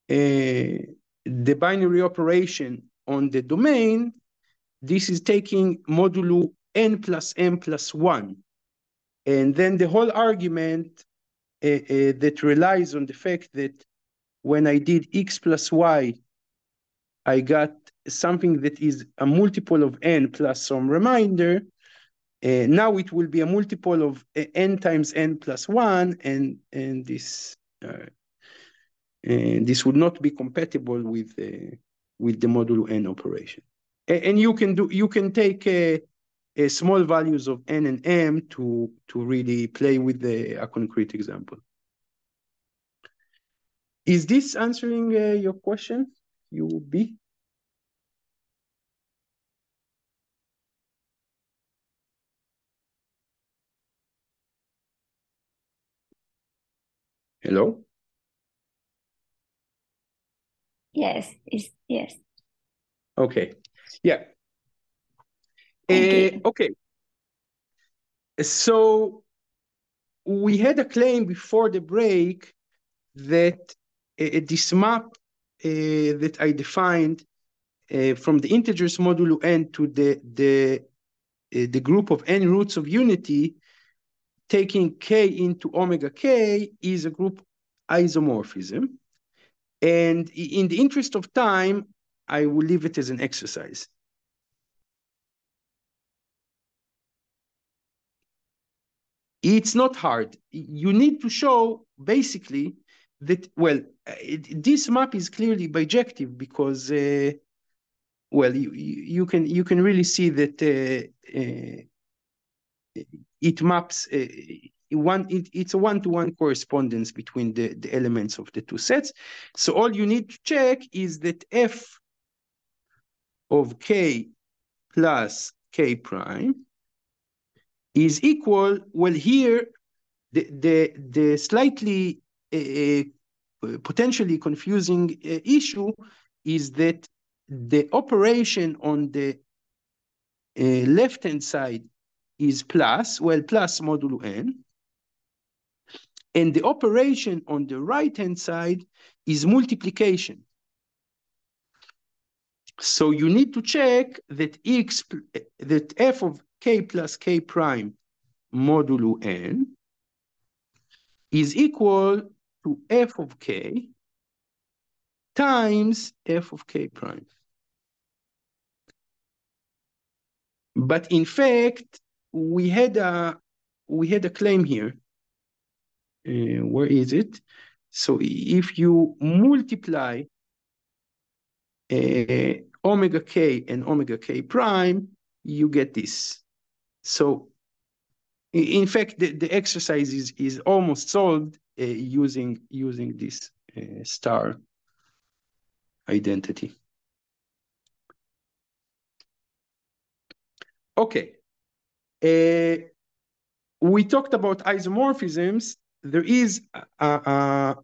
the binary operation on the domain, this is taking modulo n plus m plus 1. And then the whole argument that relies on the fact that when I did x plus y, I got something that is a multiple of n plus some remainder. Now it will be a multiple of n times n plus 1, and this would not be compatible with the modulo n operation. And you can take small values of n and m to really play with a concrete example. Is this answering your question, UB? Hello? Yes, yes. Okay. Yeah. Thank you. Okay. So we had a claim before the break that this map that I defined from the integers modulo n to the group of n roots of unity, taking k into omega k, is a group isomorphism. And in the interest of time, I will leave it as an exercise. It's not hard. You need to show basically that, well, this map is clearly bijective because, well, you can really see that it maps it's a one-to-one correspondence between the elements of the two sets. So all you need to check is that f of k plus k prime is equal, well, here the slightly potentially confusing issue is that the operation on the left-hand side is plus, well, plus modulo n, and the operation on the right-hand side is multiplication. So you need to check that that f of k plus k prime modulo n is equal to f of k times f of k prime. But in fact, we had a claim here. Where is it? So if you multiply omega k and omega k prime, you get this. So in fact, the exercise is almost solved using this star identity. Okay. We talked about isomorphisms. There is an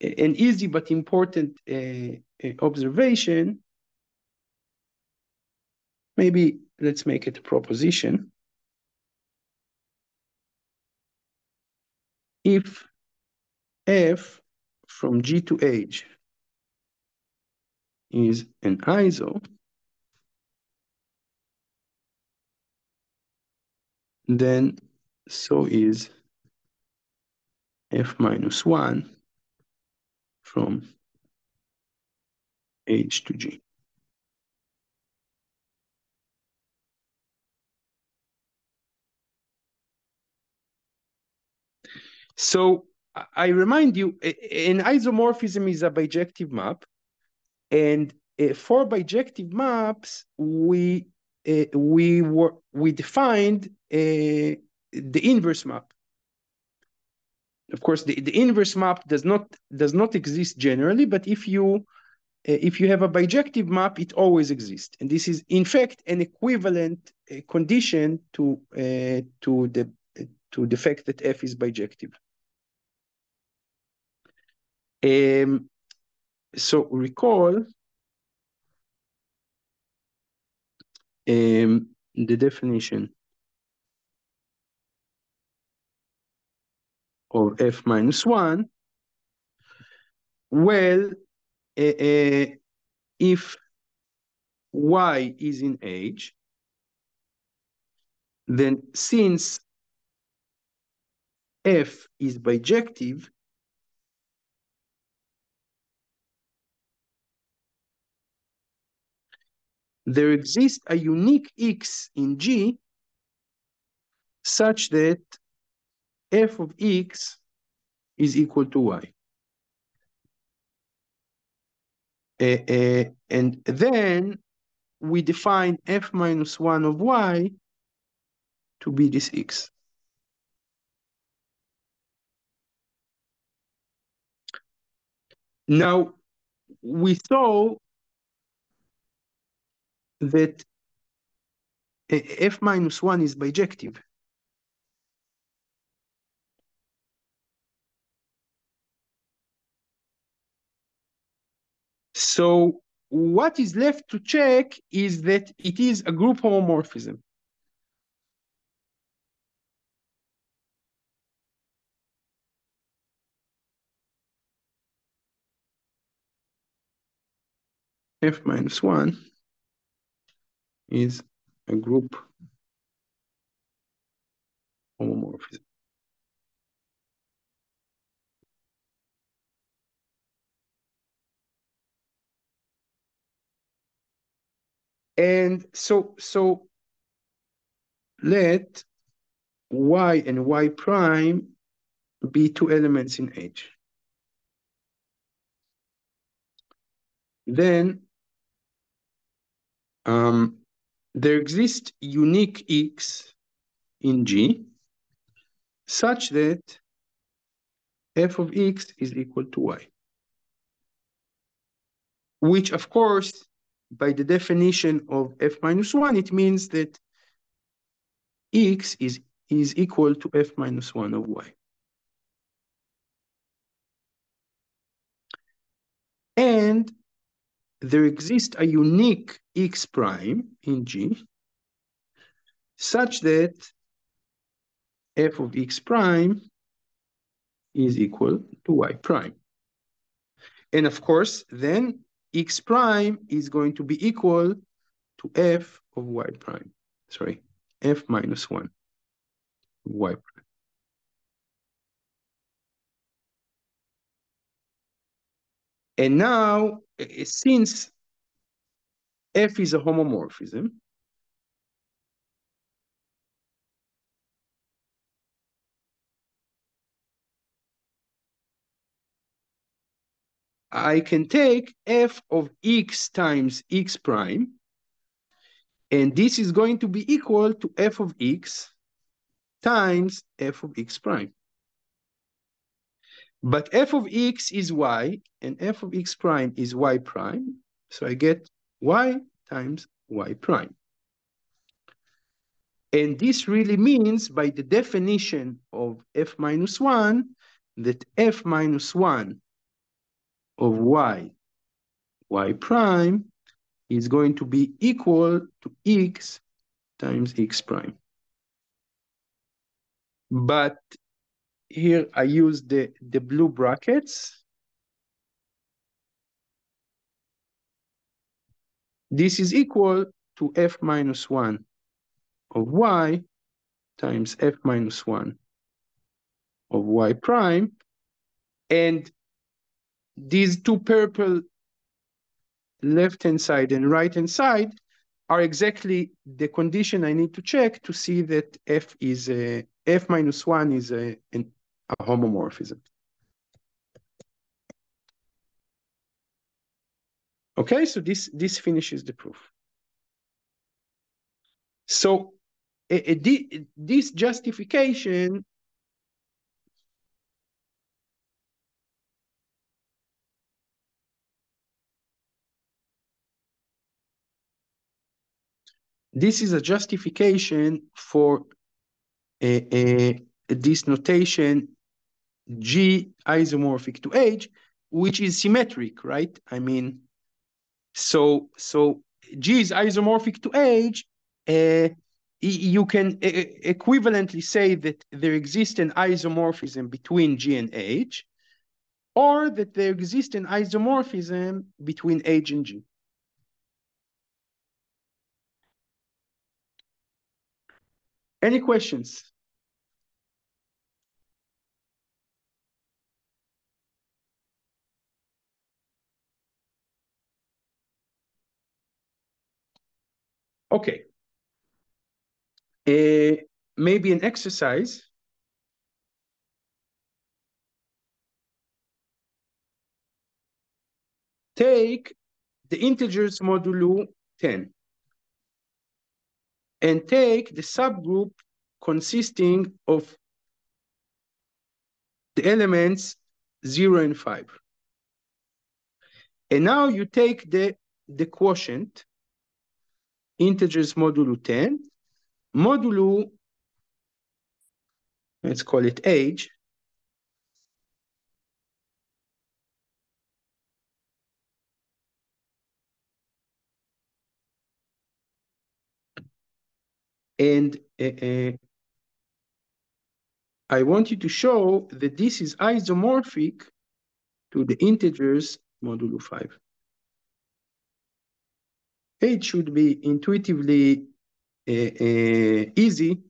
easy but important observation. Maybe let's make it a proposition. if f from G to H is an iso, then so is f minus 1 from H to G. So I remind you, an isomorphism is a bijective map, and for bijective maps, we defined the inverse map. Of course, the inverse map does not exist generally, but if you have a bijective map, it always exists, and this is in fact an equivalent condition to the fact that F is bijective. So recall the definition of F minus 1. Well, if Y is in H, then since F is bijective, there exists a unique X in G such that F of X is equal to Y. And then we define F minus 1 of Y to be this X. Now, we saw that F minus 1 is bijective. So what is left to check is that it is a group homomorphism. F minus 1 is a group homomorphism. And so let Y and Y prime be two elements in H. Then there exists unique X in G such that F of X is equal to Y, which of course, by the definition of F minus 1, it means that X is equal to F minus 1 of Y. And there exists a unique X prime in G such that F of X prime is equal to Y prime. And of course, then X prime is going to be equal to F of Y prime. Sorry, F minus 1 Y prime. And now, since F is a homomorphism, I can take F of X times X prime, and this is going to be equal to F of X times F of X prime. But F of X is Y, and F of X prime is Y prime, so I get Y times Y prime. And this really means, by the definition of F minus 1, that F minus 1 of Y prime is going to be equal to X times X prime. But here I use the blue brackets. This is equal to f minus 1 of y times f minus 1 of y prime. And these two purple left-hand side and right-hand side are exactly the condition I need to check to see that f is f minus 1 is a homomorphism. Okay, so this finishes the proof. So this justification this is a justification for this notation G isomorphic to H, which is symmetric, right? I mean, so G is isomorphic to H. You can equivalently say that there exists an isomorphism between G and H, or that there exists an isomorphism between H and G. Any questions? Okay. Maybe an exercise. Take the integers modulo 10 and take the subgroup consisting of the elements 0 and 5. And now you take the quotient, integers modulo 10, modulo, let's call it age, and I want you to show that this is isomorphic to the integers modulo 5. It should be intuitively easy.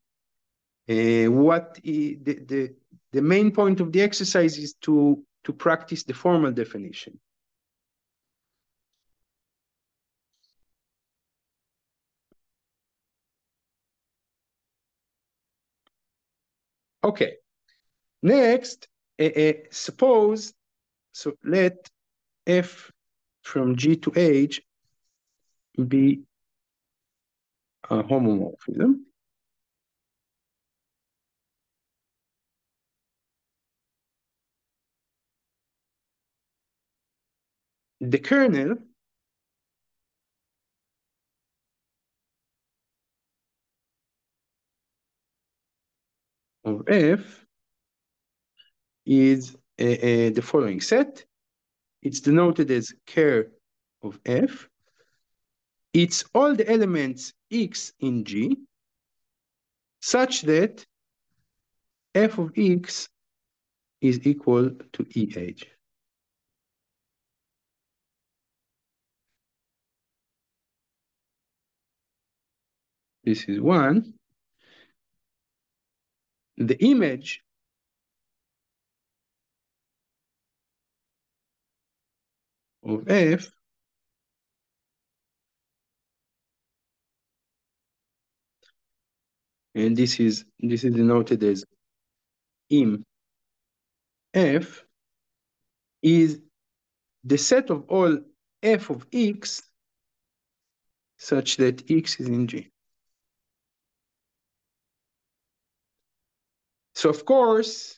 The main point of the exercise is to practice the formal definition. Okay, next, suppose, so let f from G to H be a homomorphism. The kernel of f is the following set. It's denoted as ker of f. It's all the elements x in G such that f of x is equal to EH. This is one. The image of f and this is denoted as im f is the set of all f of x such that x is in G. So of course,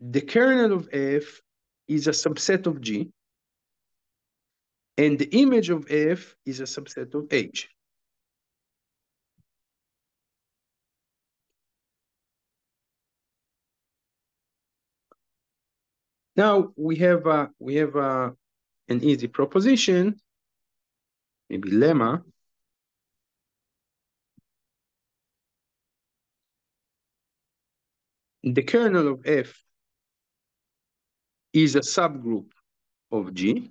the kernel of f is a subset of G, and the image of f is a subset of H. Now we have an easy proposition, maybe lemma, the kernel of F is a subgroup of G,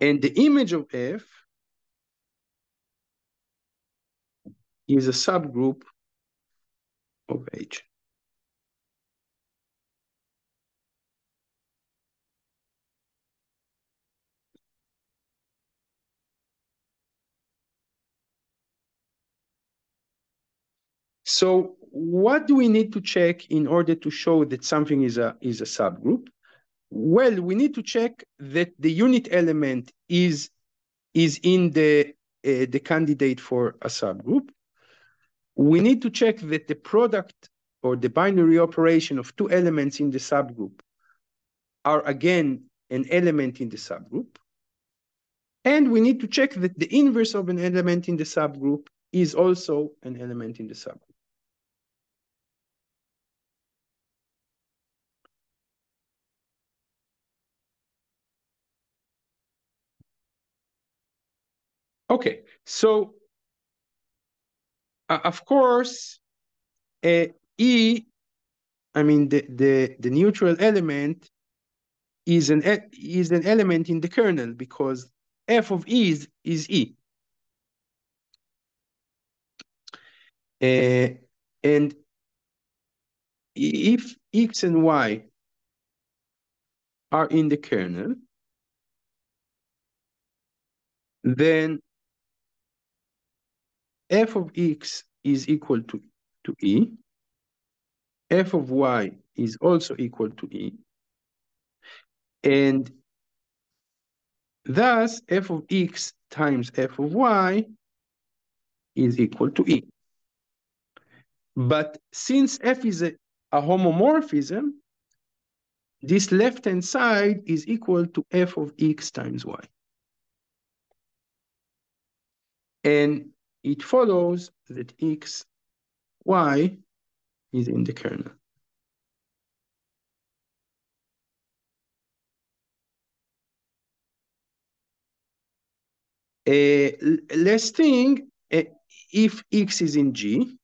and the image of F is a subgroup of H. So what do we need to check in order to show that something is a subgroup? Well, we need to check that the unit element is in the candidate for a subgroup. We need to check that the product or the binary operation of two elements in the subgroup are again an element in the subgroup. And we need to check that the inverse of an element in the subgroup is also an element in the subgroup. Okay, so of course, E, I mean the neutral element is an element in the kernel because f of E is E. And if X and Y are in the kernel, then f of X is equal to E, f of Y is also equal to E, and thus f of X times f of Y is equal to E. But since f is a homomorphism, this left-hand side is equal to f of X times Y. And it follows that X, Y is in the kernel. Last thing, if X is in G,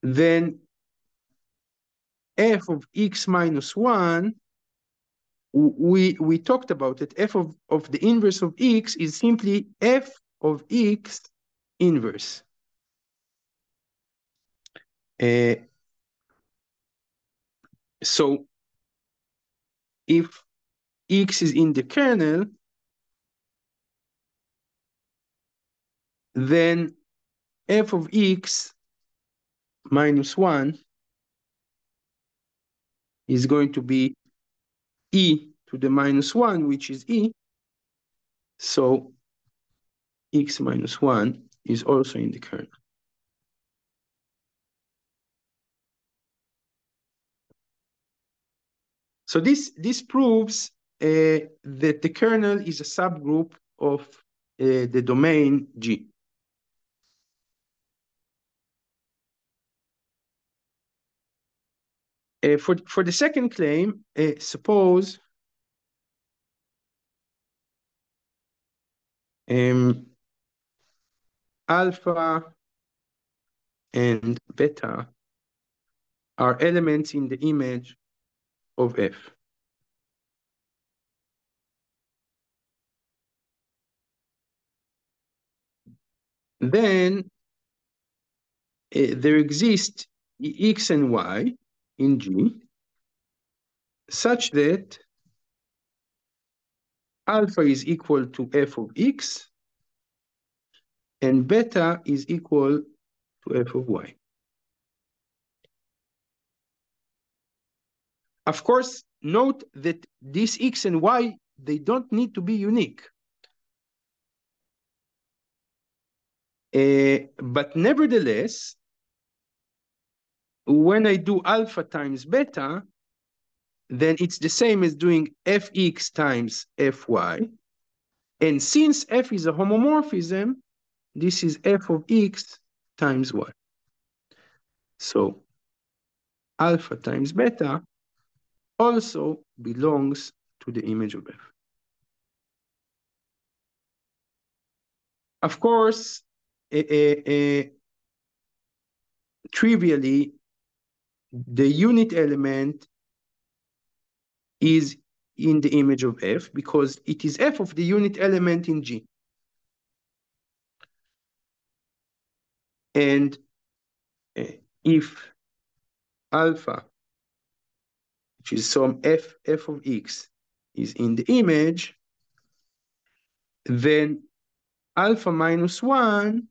then f of X minus 1, we talked about it, f of the inverse of X is simply f of X inverse. So if X is in the kernel, then f of X minus 1 is going to be E to the minus 1, which is E. So X minus 1 is also in the kernel. So this proves that the kernel is a subgroup of the domain G. For the second claim, suppose alpha and beta are elements in the image of F. Then there exist X and Y in G such that alpha is equal to f of X and beta is equal to f of Y. Of course, note that these X and Y, they don't need to be unique. But nevertheless, when I do alpha times beta, then it's the same as doing fx times fy. And since f is a homomorphism, this is f of x times y. So alpha times beta also belongs to the image of f. Of course, trivially, the unit element is in the image of F because it is F of the unit element in G. And if alpha, which is some F of X, is in the image, then alpha minus 1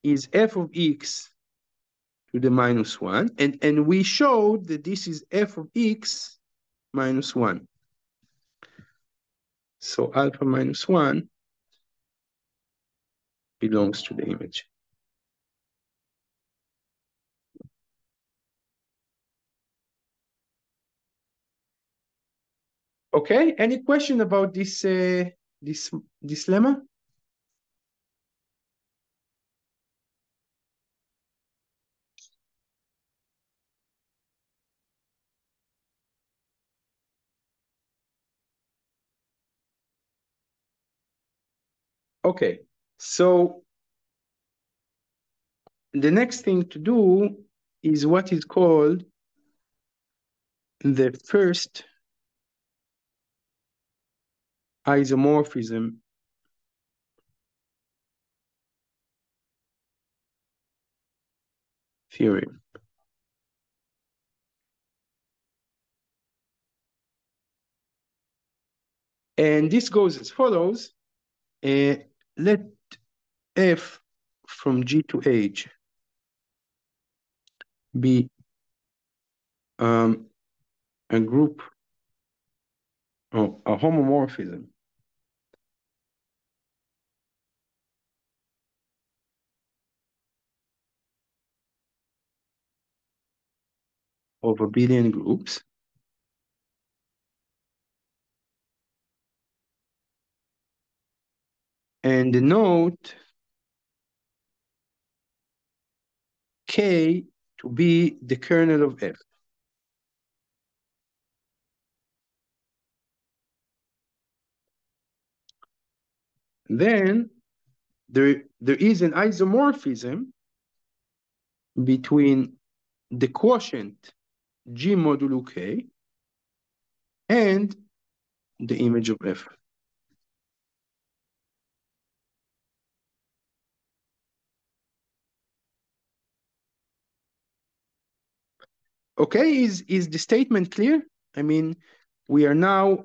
is F of X to the minus 1. And we showed that this is F of X minus 1. So alpha minus 1 belongs to the image. Okay, any question about this this lemma? Okay, so the next thing to do is what is called the first isomorphism theorem. And this goes as follows. Let F from G to H be a group of a homomorphism of abelian groups. And denote K to be the kernel of F. Then there is an isomorphism between the quotient G modulo K and the image of F. Okay, is the statement clear? I mean, we are now,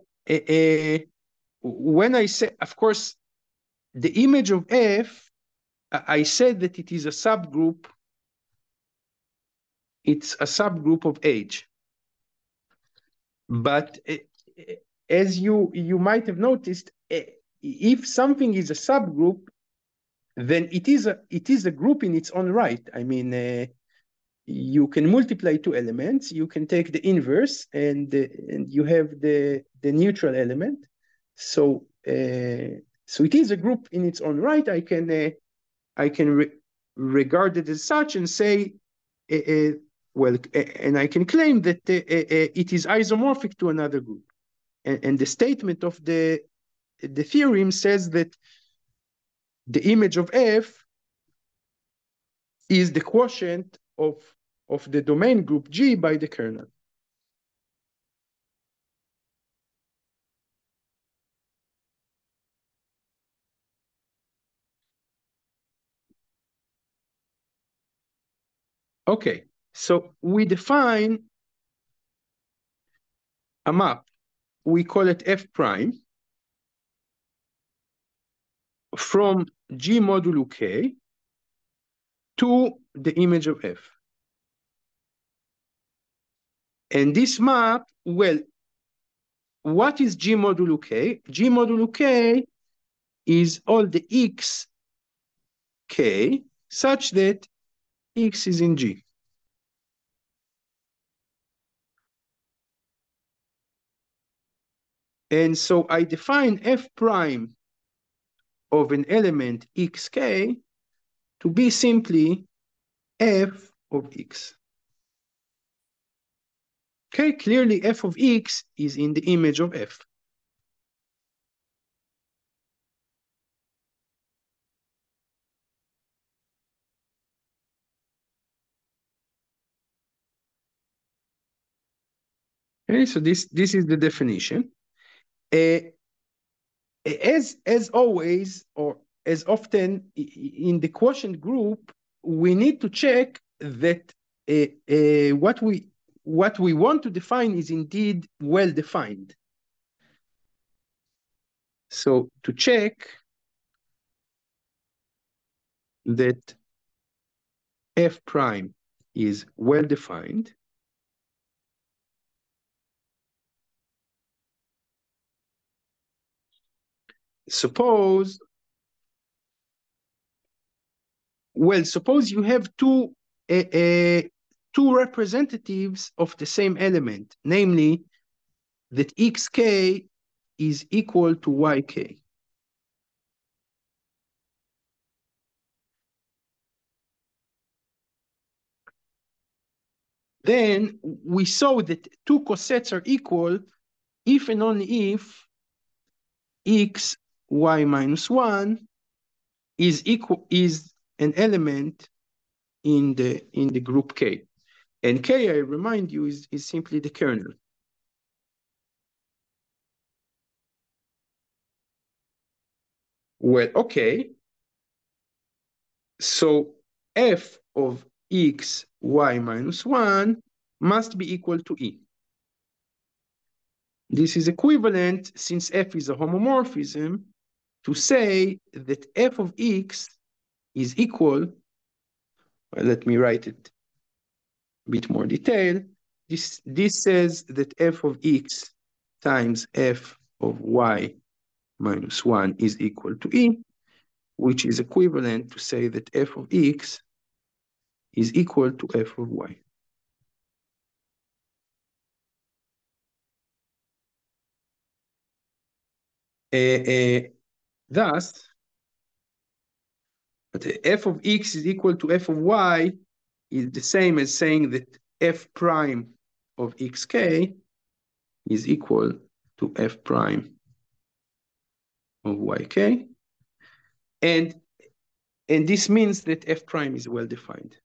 when I say, of course, the image of F, I said that it is a subgroup. It's a subgroup of H. But as you might have noticed, if something is a subgroup, then it is a group in its own right. I mean, you can multiply two elements. You can take the inverse, and you have the neutral element. So so it is a group in its own right. I can regard it as such and say, well, and I can claim that it is isomorphic to another group. And the statement of the theorem says that the image of F is the quotient of the domain group G by the kernel. Okay, so we define a map. We call it F prime from G modulo K to the image of F. And this map, well, what is G modulo K? G modulo K is all the X K such that X is in G. And so I define F prime of an element xk to be simply F of X. Okay, clearly F of X is in the image of F. Okay, so this is the definition. As always, or as often in the quotient group, we need to check that what we want to define is indeed well defined. So to check that f prime is well defined, suppose you have two representatives of the same element, namely that xk is equal to yk. Then we saw that two cosets are equal if and only if x y minus 1 is an element in the group K. And K, I remind you, is simply the kernel. Well, okay. So f of x y minus 1 must be equal to E. This is equivalent, since f is a homomorphism, to say that f of x is equal, well, let me write it a bit more detail. This says that f of x times f of y minus 1 is equal to E, which is equivalent to say that f of x is equal to f of y. Thus, f of x is equal to f of y is the same as saying that f prime of xk is equal to f prime of yk. And this means that f prime is well defined.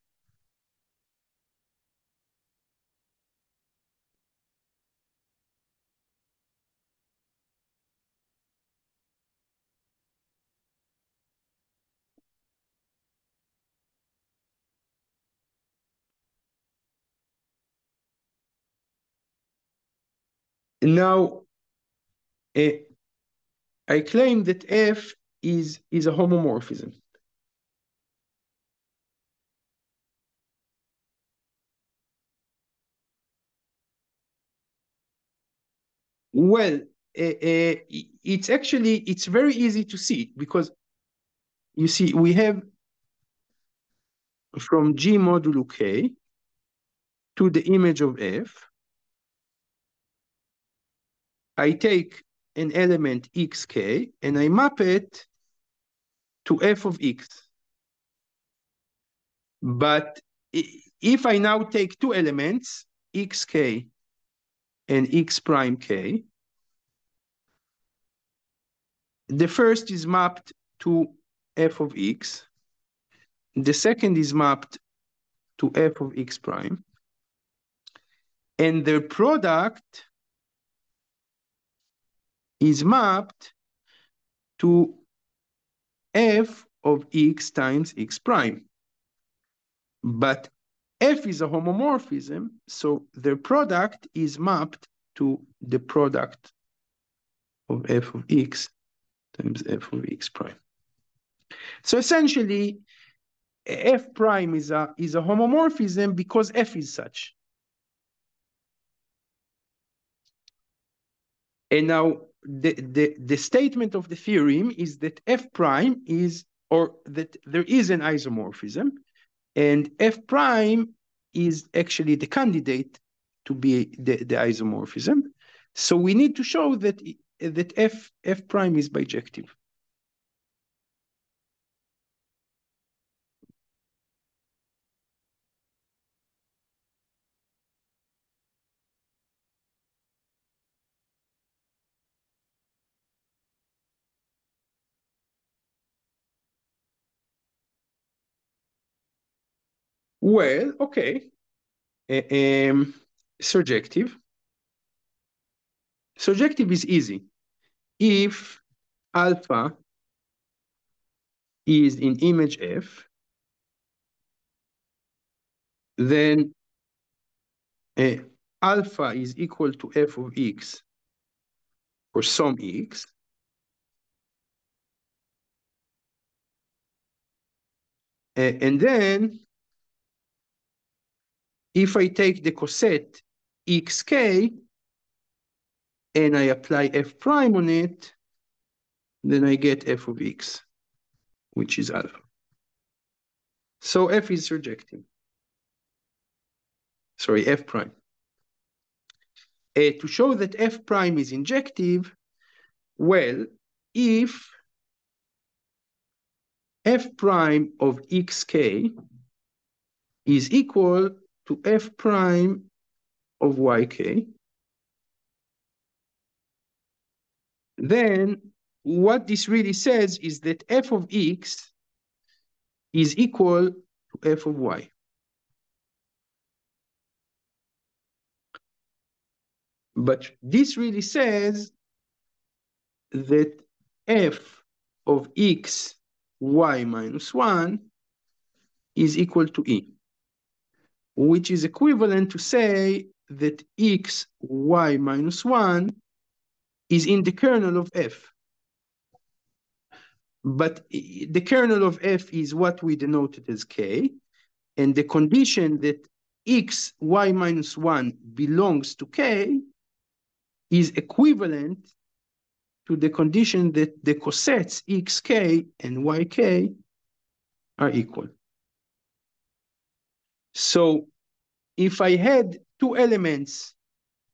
Now, I claim that f is a homomorphism. Well, it's very easy to see, because you see we have from G modulo K to the image of f, I take an element xk and I map it to f of x. But if I now take two elements, xk and x prime k, the first is mapped to f of x, the second is mapped to f of x prime, and their product is mapped to f of x times x prime. But f is a homomorphism, so their product is mapped to the product of f of x times f of x prime. So essentially, f prime is a homomorphism because f is such. And now the statement of the theorem is that f prime is, or that there is an isomorphism, and f prime is actually the candidate to be the isomorphism. So we need to show that f prime is bijective. Well, okay. Surjective. Surjective is easy. If alpha is in image F, then alpha is equal to f of x for some x. And then if I take the coset xk and I apply f prime on it, then I get f of x, which is alpha. So f is surjective. Sorry, f prime. To show that f prime is injective, well, if f prime of xk is equal to f prime of yk, then what this really says is that f of x is equal to f of y. But this really says that f of x y minus 1 is equal to e, which is equivalent to say that x y minus 1 is in the kernel of f. But the kernel of f is what we denoted as k, and the condition that x y minus 1 belongs to k is equivalent to the condition that the cosets xk and yk are equal. So if I had two elements,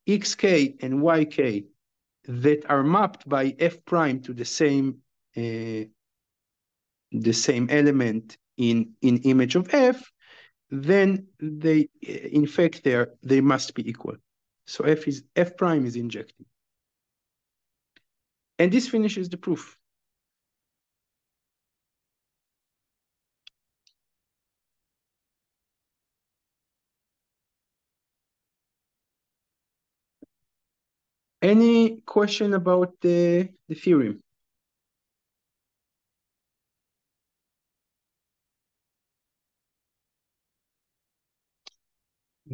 xk and yk, that are mapped by f prime to the same element in image of f, then they, in fact, they must be equal. So f prime is injective. And this finishes the proof. Any question about the theorem?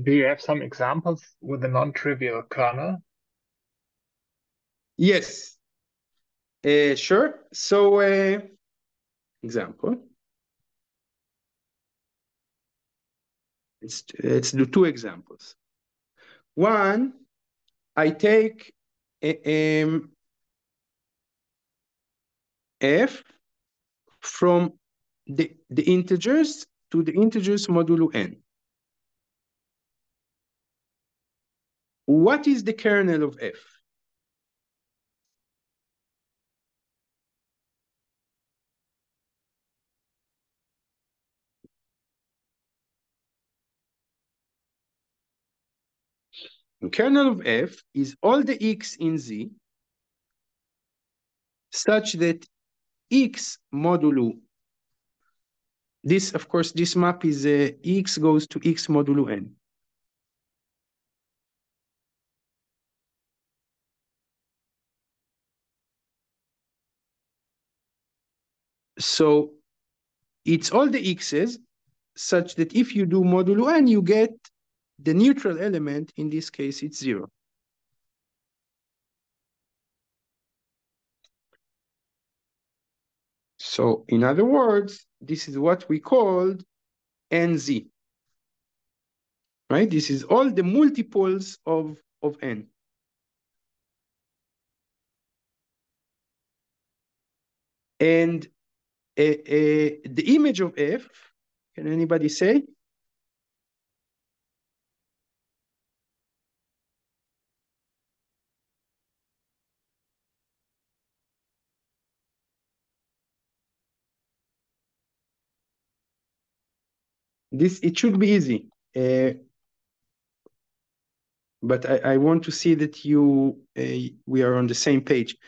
Do you have some examples with a non-trivial kernel? Yes. Sure. So, example. Let's do two examples. One, I take f from the integers to the integers modulo n. What is the kernel of f? The kernel of f is all the x in z such that x modulo, this, of course, this map is x goes to x modulo n. So it's all the x's such that if you do modulo n, you get the neutral element. In this case, it's 0. So in other words, this is what we called nz, right? This is all the multiples of n. And the image of f, can anybody say? It should be easy. But I want to see that we are on the same page.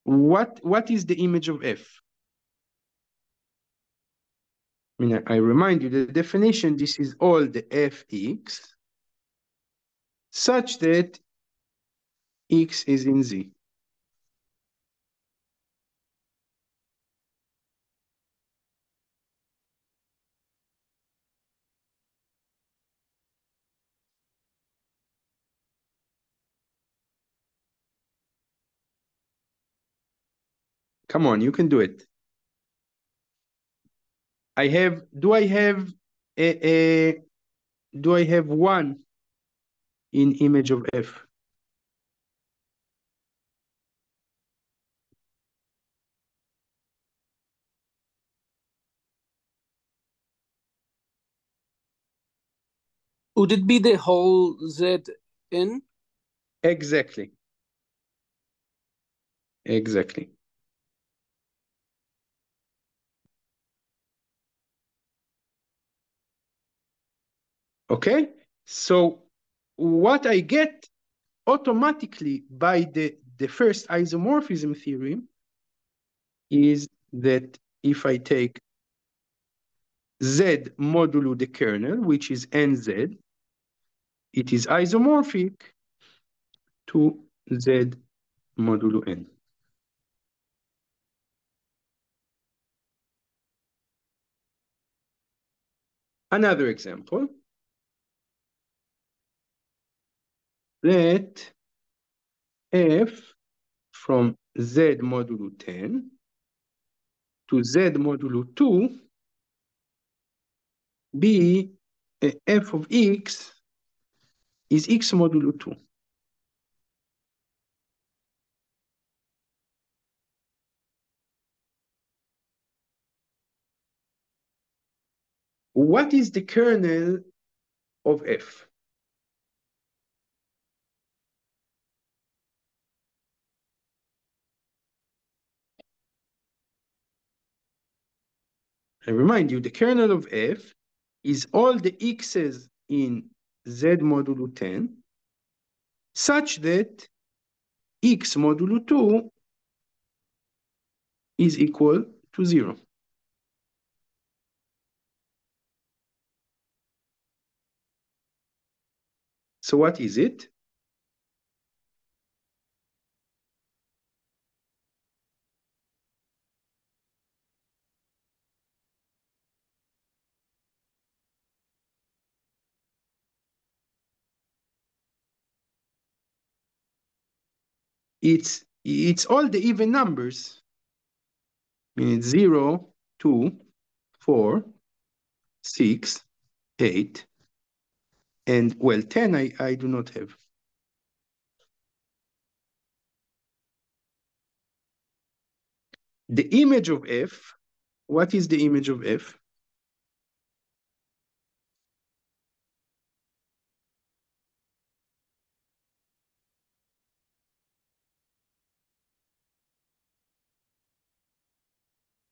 What is the image of f? I mean, I remind you the definition, this is all the fx such that X is in Z. Come on, you can do it. Do I have do I have 1 in image of F? Would it be the whole Z in? Exactly. Exactly. Okay, so what I get automatically by the first isomorphism theorem is that if I take Z modulo the kernel, which is NZ, it is isomorphic to Z modulo N. Another example, let F from Z modulo 10 to Z modulo 2 be F of X is X modulo 2. What is the kernel of F? I remind you, the kernel of F is all the x's in Z modulo 10 such that X modulo 2 is equal to 0. So what is it? It's all the even numbers. I mean, it's 0, 2, 4, 6, 8, and well, 10 I do not have. The image of F, what is the image of F?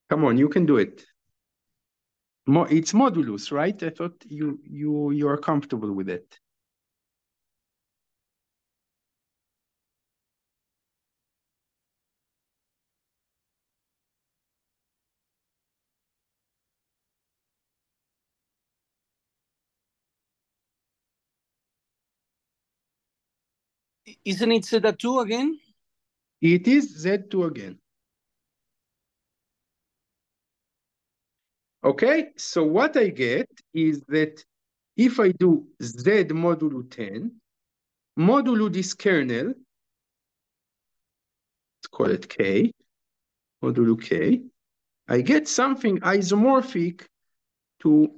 Come on, you can do it. It's modulus, right? I thought you are comfortable with it. Isn't it Z2 again? It is Z2 again. Okay, so what I get is that if I do Z modulo 10, modulo this kernel, let's call it K, modulo K, I get something isomorphic to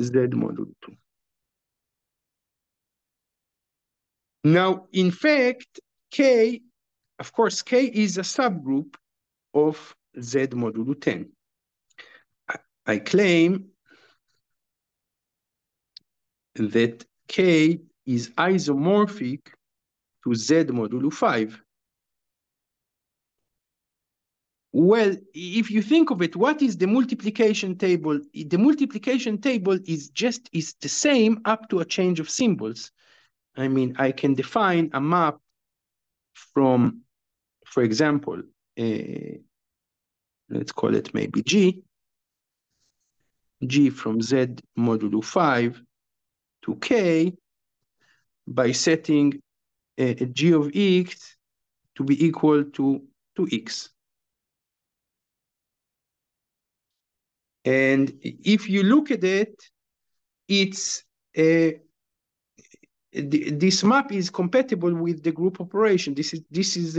Z modulo 2. Now, in fact, K, of course, K is a subgroup of Z modulo 10. I claim that K is isomorphic to Z modulo 5. Well, if you think of it, what is the multiplication table? The multiplication table is the same up to a change of symbols. I mean, I can define a map from, for example, let's call it maybe G from Z modulo 5 to K by setting g of x to be equal to x. And if you look at it, it's this map is compatible with the group operation. This is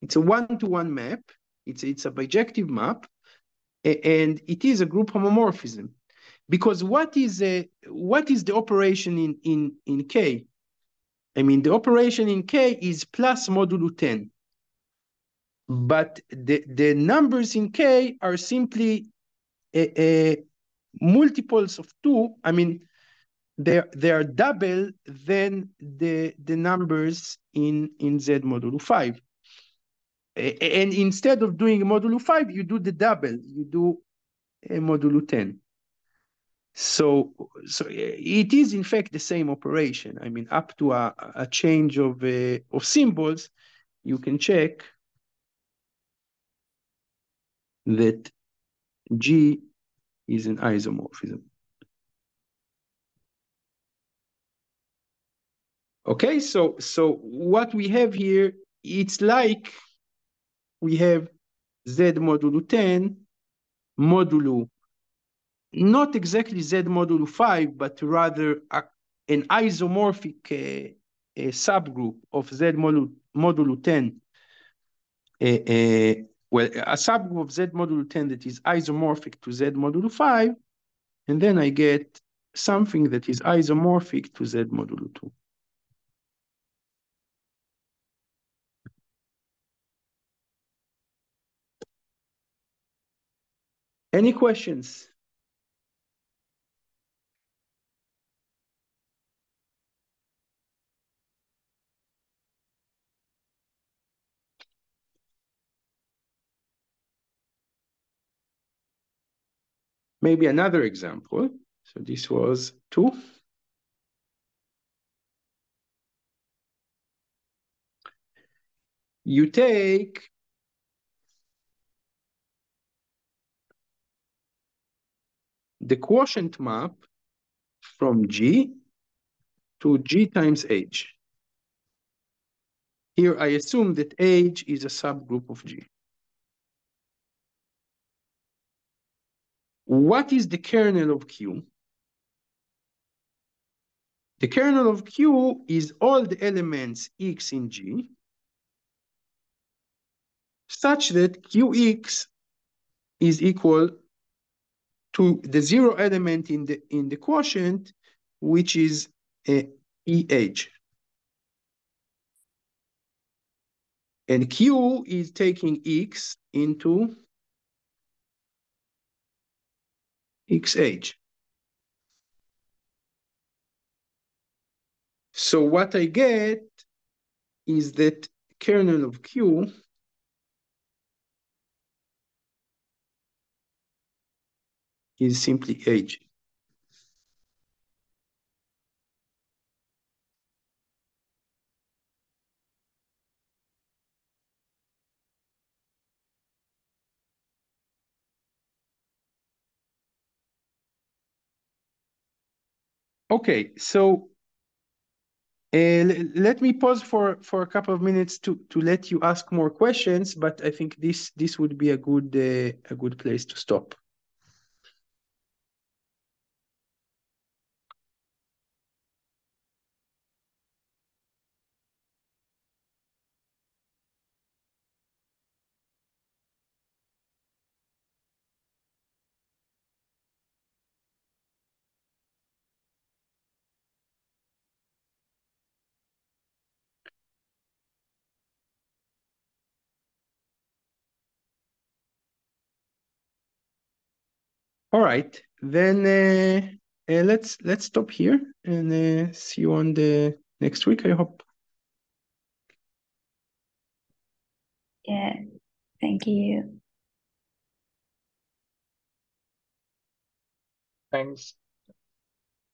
it's a one-to-one map. It's a bijective map, and it is a group homomorphism. Because what is the operation in K? I mean, the operation in K is plus modulo 10. But the numbers in K are simply multiples of 2. I mean, they are double than the numbers in Z modulo 5. And instead of doing modulo 5, you do the double. You do modulo 10. So it is in fact the same operation. I mean, up to a change of symbols, you can check that G is an isomorphism. Okay, so what we have here, it's like we have Z modulo 10 modulo, not exactly Z modulo 5, but rather an isomorphic subgroup of Z modulo 10. Well, a subgroup of Z modulo 10 that is isomorphic to Z modulo 5, and then I get something that is isomorphic to Z modulo 2. Any questions? Maybe another example. So this was 2. You take the quotient map from G to G times H. Here I assume that H is a subgroup of G. What is the kernel of Q? The kernel of Q is all the elements X in G, such that Qx is equal to the 0 element in the quotient, which is EH. And Q is taking X into XH. So what I get is that kernel of Q is simply H. Okay, so let me pause for a couple of minutes to let you ask more questions, but I think this would be a good place to stop. All right, then let's stop here and see you on the next week, I hope. Yeah, thank you. Thanks.